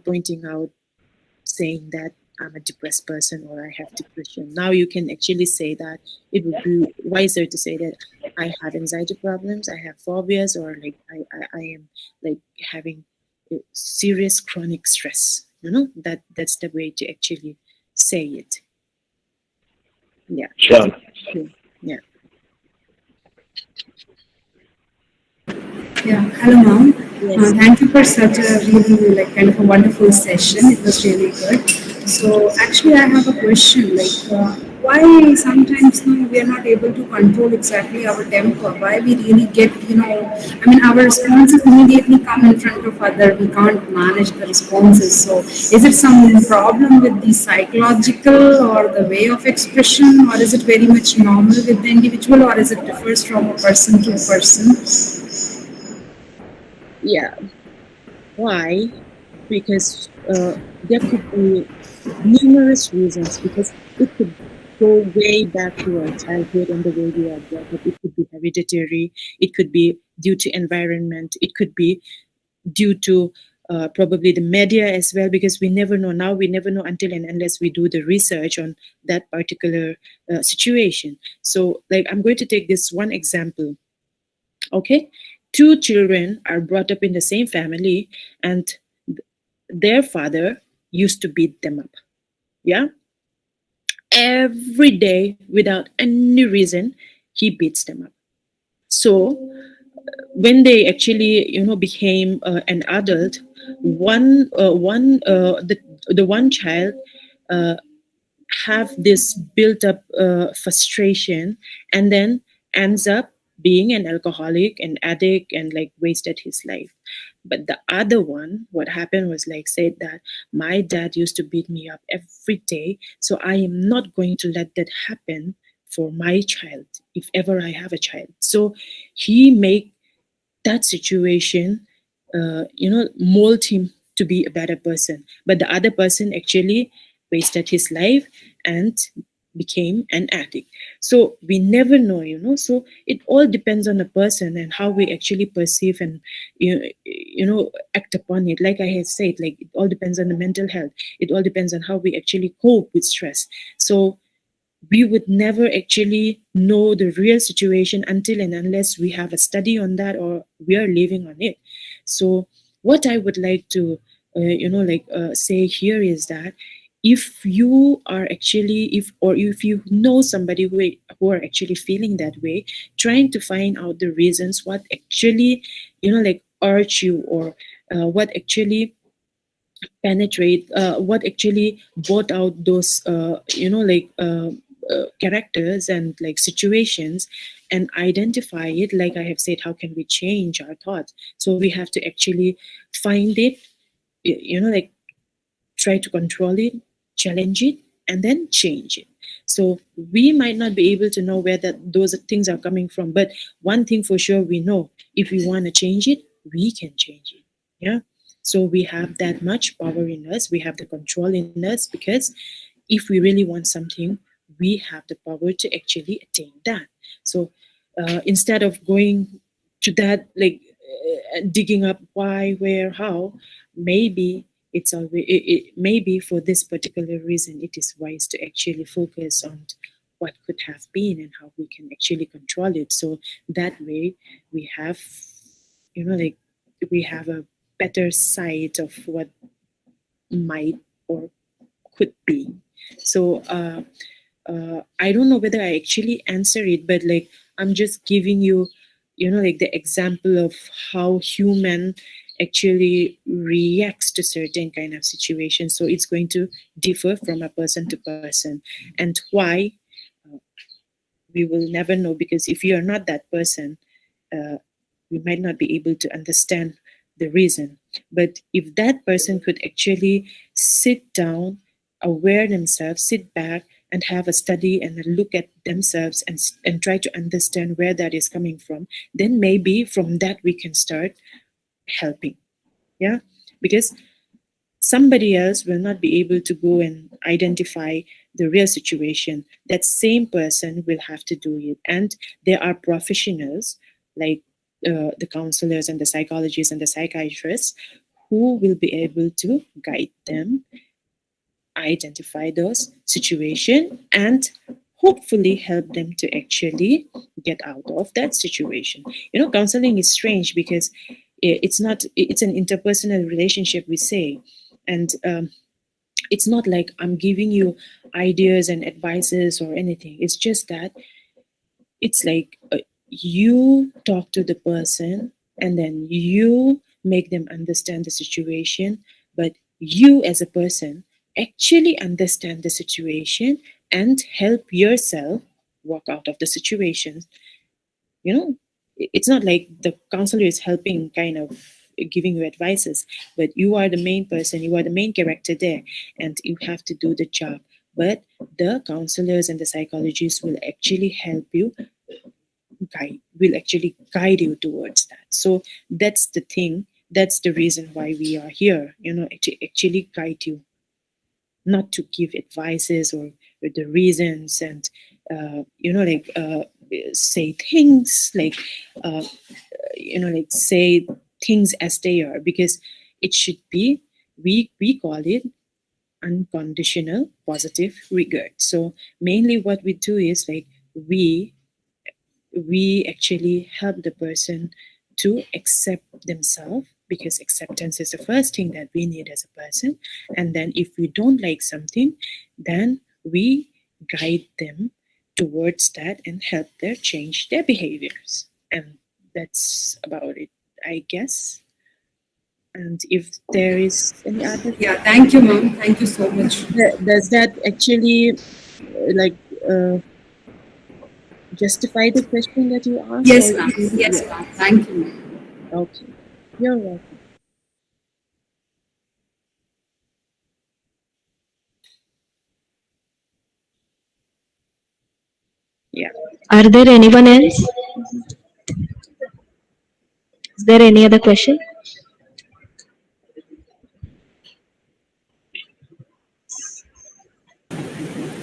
pointing out, saying that I'm a depressed person or I have depression. Now you can actually say that it would be wiser to say that I have anxiety problems, I have phobias, or like I am like having serious chronic stress. That's the way to actually say it. Yeah. Sure. Yeah. Yeah, hello, ma'am. Yes. Thank you for such a really like kind of a wonderful session. It was really good. So actually, I have a question. Why sometimes we are not able to control exactly our temper? Why we really get I mean, our responses immediately come in front of other. We can't manage the responses. So is it some problem with the psychological or the way of expression, or is it very much normal with the individual, or is it differs from a person to a person? Yeah. Why? Because there could be numerous reasons, because it could go way back to our childhood and the way we are brought up. It could be hereditary, it could be due to environment, it could be due to probably the media as well, because we never know. Now we never know until and unless we do the research on that particular situation. So like, I'm going to take this one example. Okay, two children are brought up in the same family, and their father used to beat them up. Yeah, every day without any reason, he beats them up. So when they actually became an adult, the one child uh, have this built up frustration, and then ends up being an alcoholic, an addict, and like wasted his life. But the other one, what happened was, like, said that my dad used to beat me up every day, so I am not going to let that happen for my child, if ever I have a child. So he make that situation mold him to be a better person. But the other person actually wasted his life and became an addict. So we never know. So it all depends on the person and how we actually perceive and act upon it. Like I had said, like, it all depends on the mental health. It all depends on how we actually cope with stress. So we would never actually know the real situation until and unless we have a study on that, or we are living on it. So what I would like to say here is that if you are actually, if you know somebody who are actually feeling that way, trying to find out the reasons, what actually urge you, or what actually penetrate, what actually brought out those characters and like situations, and identify it. Like I have said, how can we change our thoughts? So we have to actually find it, like, try to control it, challenge it, and then change it. So we might not be able to know where those things are coming from, but one thing for sure we know: if we want to change it, we can change it. Yeah. So we have that much power in us. We have the control in us, because if we really want something, we have the power to actually attain that. So instead of going to that, like, digging up why, where, how, maybe it's always maybe for this particular reason, it is wise to actually focus on what could have been and how we can actually control it. So that way we have, like, we have a better sight of what might or could be. So I don't know whether I actually answer it, but like, I'm just giving you, like, the example of how human actually reacts to certain kind of situations. So it's going to differ from a person to person, and why, uh, we will never know, because if you are not that person, uh, we might not be able to understand the reason. But if that person could actually sit down, aware themselves, sit back, and have a study and a look at themselves, and try to understand where that is coming from, then maybe from that we can start helping. Yeah. Because somebody else will not be able to go and identify the real situation, that same person will have to do it. And there are professionals like the counselors and the psychologists and the psychiatrists who will be able to guide them, identify those situations, and hopefully help them to actually get out of that situation. Counseling is strange because it's an interpersonal relationship, we say. And it's not like I'm giving you ideas and advices or anything. It's just that it's like you talk to the person and then you make them understand the situation, but you as a person actually understand the situation and help yourself walk out of the situation. you know it's not like the counselor is helping, kind of giving you advices, but you are the main person, you are the main character there, and you have to do the job. But the counselors and the psychologists will actually help you, will actually guide you towards that. So that's the thing, that's the reason why we are here, to actually guide you, not to give advices or the reasons, and say things like say things as they are, because it should be, we call it unconditional positive regard. So mainly what we do is like we we actually help the person to accept themselves, because acceptance is the first thing that we need as a person. And then if we don't like something, then we guide them towards that and help them change their behaviors. And that's about it, I guess. And if there is any other, Yeah, thank you, ma'am. Thank you so much. does that actually like justify the question that you asked? Yes, Or ma'am. Yes, yeah, ma'am. Thank you, ma'am. okay, you're welcome. Yeah. Are there anyone else? Is there any other question?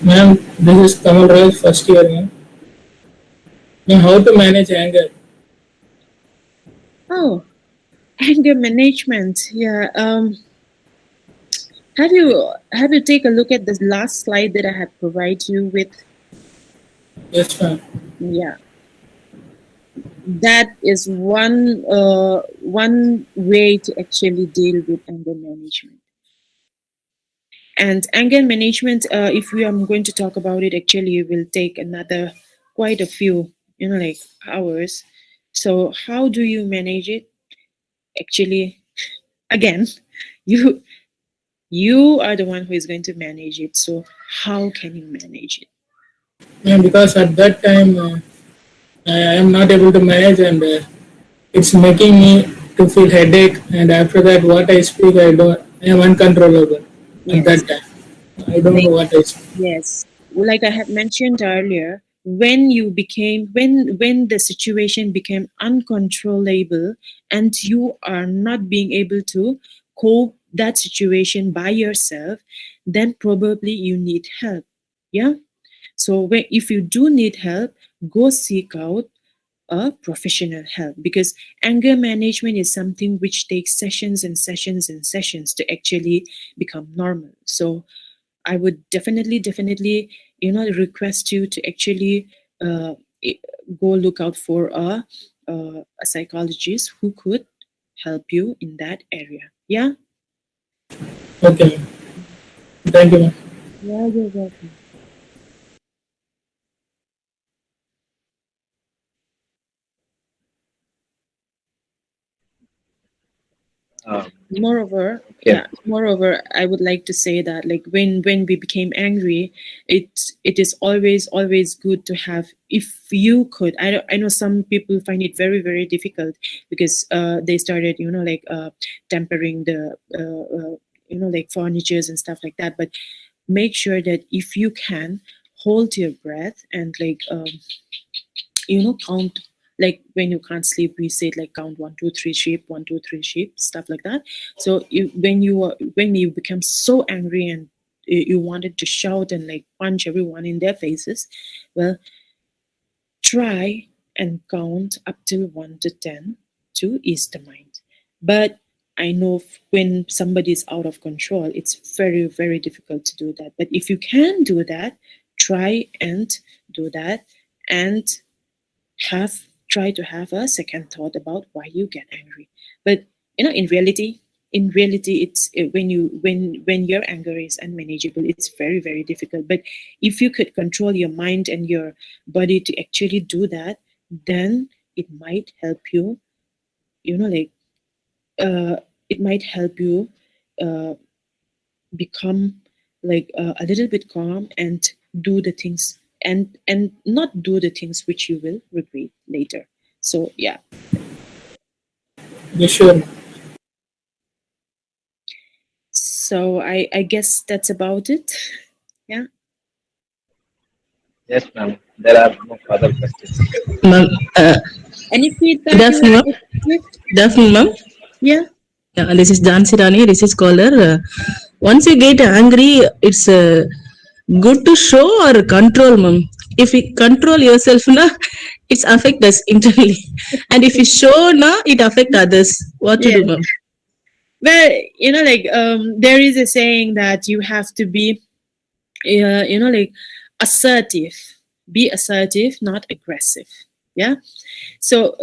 Ma'am, this is Kamal Raj, first year, ma'am. Ma'am, how to manage anger? Oh, anger management. Yeah. Have you take a look at the last slide that I had provided you with? Yes, ma'am. Yeah. That is one way to actually deal with anger management. And anger management, if we are going to talk about it, actually will take another quite a few, like hours. So how do you manage it? Actually, again, you you are the one who is going to manage it. So how can you manage it? Ma'am, because at that time I am not able to manage, and it's making me to feel headache. And after that, what I speak, I am uncontrollable at Yes. that time. I don't know what I speak. Yes, like I had mentioned earlier, when the situation became uncontrollable and you are not being able to cope that situation by yourself, then probably you need help. Yeah. So if you do need help, go seek out a professional help, because anger management is something which takes sessions and sessions and sessions to actually become normal. So I would definitely, request you to actually i- go look out for a psychologist who could help you in that area. Yeah. Okay, ma'am. Thank you, ma'am. Yeah, you're welcome. Um, Moreover, okay. I would like to say that, like, when we became angry, it is always good to have, if you could, I know some people find it very difficult, because they started, tempering the like furnitures and stuff like that. But make sure that if you can, hold your breath and, like, count, like when you can't sleep, we say, like, count 1 2 3 sheep, 1 2 3 sheep, stuff like that. So when you become so angry and you wanted to shout and like punch everyone in their faces, well, try and count up till 1 to 10 to ease the mind. But I know when somebody is out of control, it's very, very difficult to do that. But if you can do that, try and do that, and try to have a second thought about why you get angry. But in reality, it's when your anger is unmanageable, it's very, very difficult. But if you could control your mind and your body to actually do that, then it might help you, like it might help you uh, become like a little bit calm and do the things, and not do the things which you will regret later. So yeah. Yeah, sure. So I guess that's about it. Yeah. Yes, ma'am. There are no further questions. Ma'am, Any good feedback you afternoon, want ma'am. to give? Good afternoon, ma'am. Yeah. This is Jansi Rani, this is caller. Once you get angry, it's good to show or control, ma'am. If you control yourself, na, it's affect us internally. And if you show, na, it affect others. What to Yeah. do, ma'am? Well, there is a saying that you have to be, like assertive. Be assertive, not aggressive. Yeah. So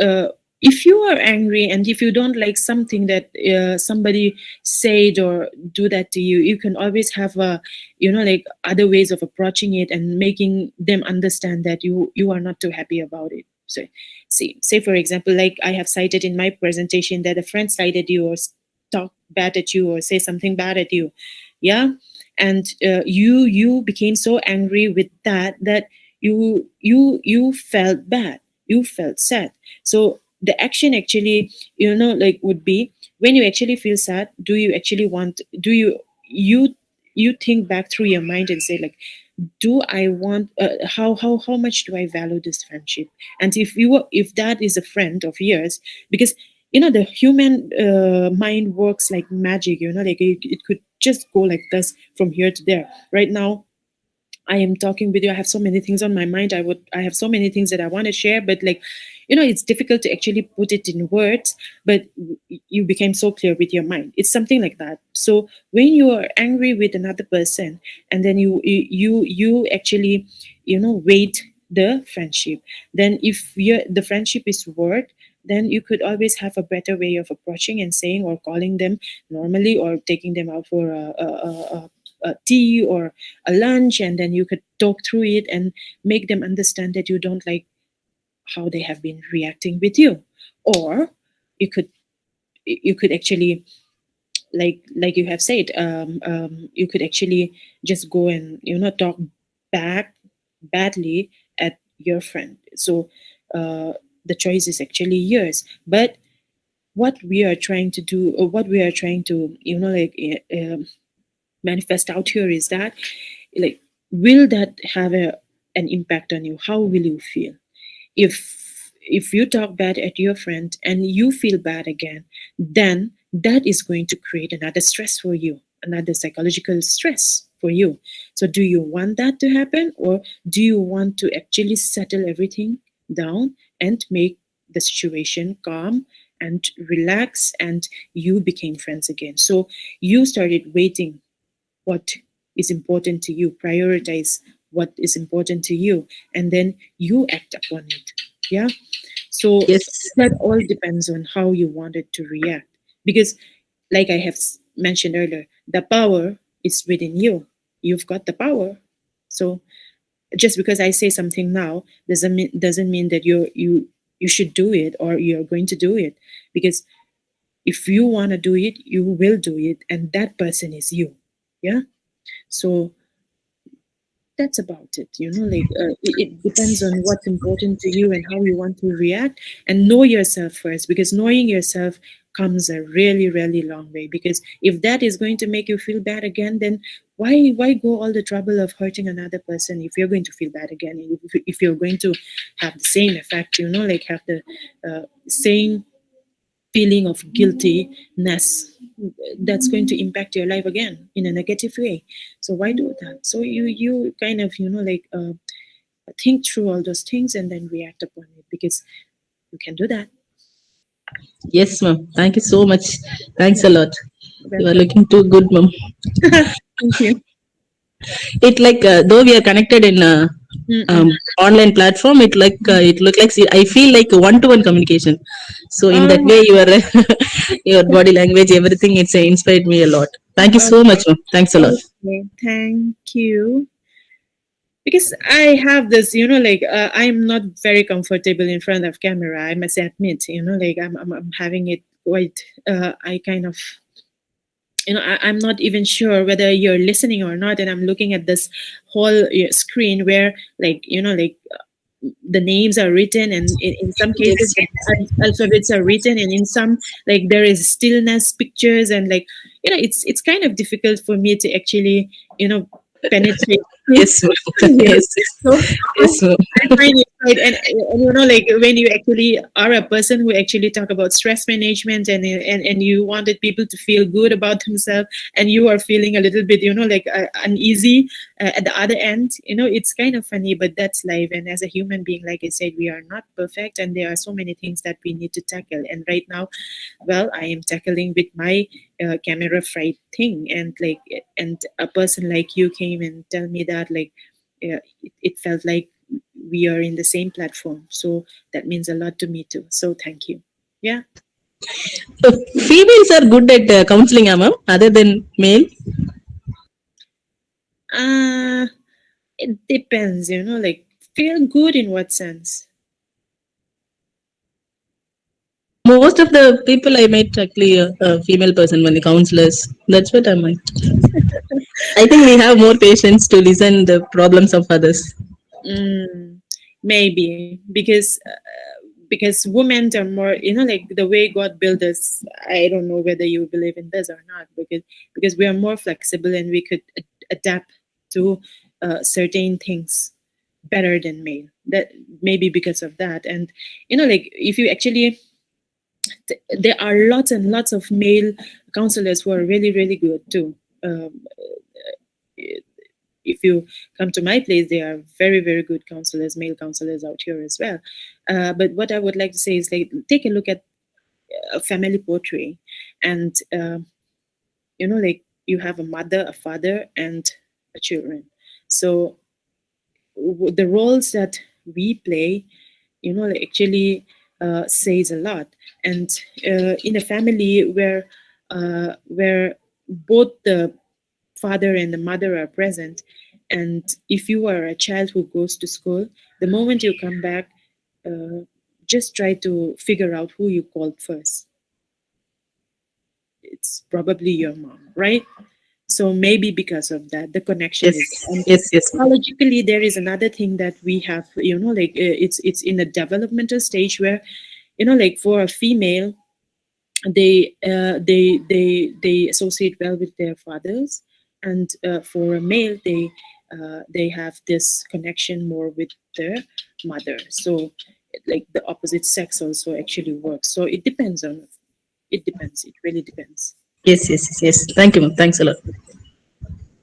if you are angry and if you don't like something that somebody said or do that to you, you can always have like other ways of approaching it and making them understand that you are not too happy about it. So say for example, like I have cited in my presentation, that a friend slighted you or talk bad at you or say something bad at you. Yeah. And you became so angry with that you felt bad, you felt sad. So the action actually, like would be, when you actually feel sad, do you actually want, do you think back through your mind and say like, do I want how much do I value this friendship? And if that is a friend of yours, because the human mind works like magic, like it could just go like this from here to there. Right now I am talking with you. I have so many things on my mind. I have so many things that I want to share, but like, it's difficult to actually put it in words, but you became so clear with your mind. It's something like that. So when you are angry with another person and then you actually, wait the friendship, then if the friendship is worth, then you could always have a better way of approaching and saying or calling them normally, or taking them out for a tea or a lunch, and then you could talk through it and make them understand that you don't like how they have been reacting with you. Or you could actually, like you have said, you could actually just go and talk back badly at your friend. So the choice is actually yours. But what we are trying to do, or what we are trying to manifest out here, is that, like, will that have an impact on you? How will you feel if you talk bad at your friend and you feel bad again? Then that is going to create another stress for you, another psychological stress for you. So do you want that to happen, or do you want to actually settle everything down and make the situation calm and relax, and you became friends again? So you started waiting what is important to you, prioritize what is important to you, and then you act upon it. Yeah. So Yes. that all depends on how you wanted to react. Because, like I have mentioned earlier, the power is within you. You've got the power. So just because I say something now doesn't mean that you should do it or you're going to do it. Because if you want to do it, you will do it, and that person is you. Yeah. So that's about it. It depends on what's important to you and how you want to react, and know yourself first, because knowing yourself comes a really, really long way. Because if that is going to make you feel bad again, then why go all the trouble of hurting another person if you're going to feel bad again? If you're going to have the same effect, like have the same feeling of guiltiness that's going to impact your life again in a negative way. So why do that? So you kind of think through all those things and then react upon it, because you can do that. Yes, ma'am. Thank you so much. Thanks Yeah, a lot. You are welcome. looking too good, ma'am. Thank you. It like though we are connected in Mm-mm. online platform, it look like I feel like one-to-one communication. So in that Oh, way, your your body language, everything, it's inspired me a lot. Thank you so much, ma'am. Thanks a lot. okay. Thank you. Because I have this, I'm not very comfortable in front of camera. I must admit, I'm having it quite. I kind of, I'm not even sure whether you're listening or not, and I'm looking at this whole screen where, the names are written, and in some cases Yes. the alphabets are written, and in some, like, there is stillness pictures, and like, it's kind of difficult for me to actually, penetrate through. Yes, ma'am. Yeah. Yes. So, Yes, ma'am. I find it right, and like, when you actually are a person who actually talk about stress management, and you wanted people to feel good about themselves, and you are feeling a little bit, uneasy at the other end, it's kind of funny, but that's life. And as a human being, like I said, we are not perfect, and there are so many things that we need to tackle. And right now, well, I am tackling with my camera fright thing, and like, and a person like you came and tell me that, like, it felt like we are in the same platform, so that means a lot to me too. So thank you. Yeah. So females are good at counseling, ma'am, other than male. uh it depends, like, feel good in what sense? Most of the people I met actually a female person when the counselors. That's what I might. I think we have more patience to listen the problems of others. Mm, maybe because women are more, like, the way God built us. I don't know whether you believe in this or not, because we are more flexible, and we could adapt to certain things better than male. That maybe because of that. And like, if you actually, there are lots and lots of male counselors who are really really good too. If you come to my place, there are very very good counselors, male counselors out here as well. But what I would like to say is, like, take a look at a family portrait, and like, you have a mother, a father, and a children. So the roles that we play, like, actually says a lot. And in a family where both the father and the mother are present, and if you are a child who goes to school, the moment you come back, uh, just try to figure out who you called first. It's probably your mom, right? So maybe because of that, the connection Yes, is. And yes, yes, ma'am. psychologically, there is another thing that we have, like, it's in a developmental stage where, like, for a female, they associate well with their fathers, and for a male, they have this connection more with their mother. So, like, the opposite sex also actually works. So it depends. It really depends. Yes, yes, yes, yes. Thank you, ma'am. Thanks a lot.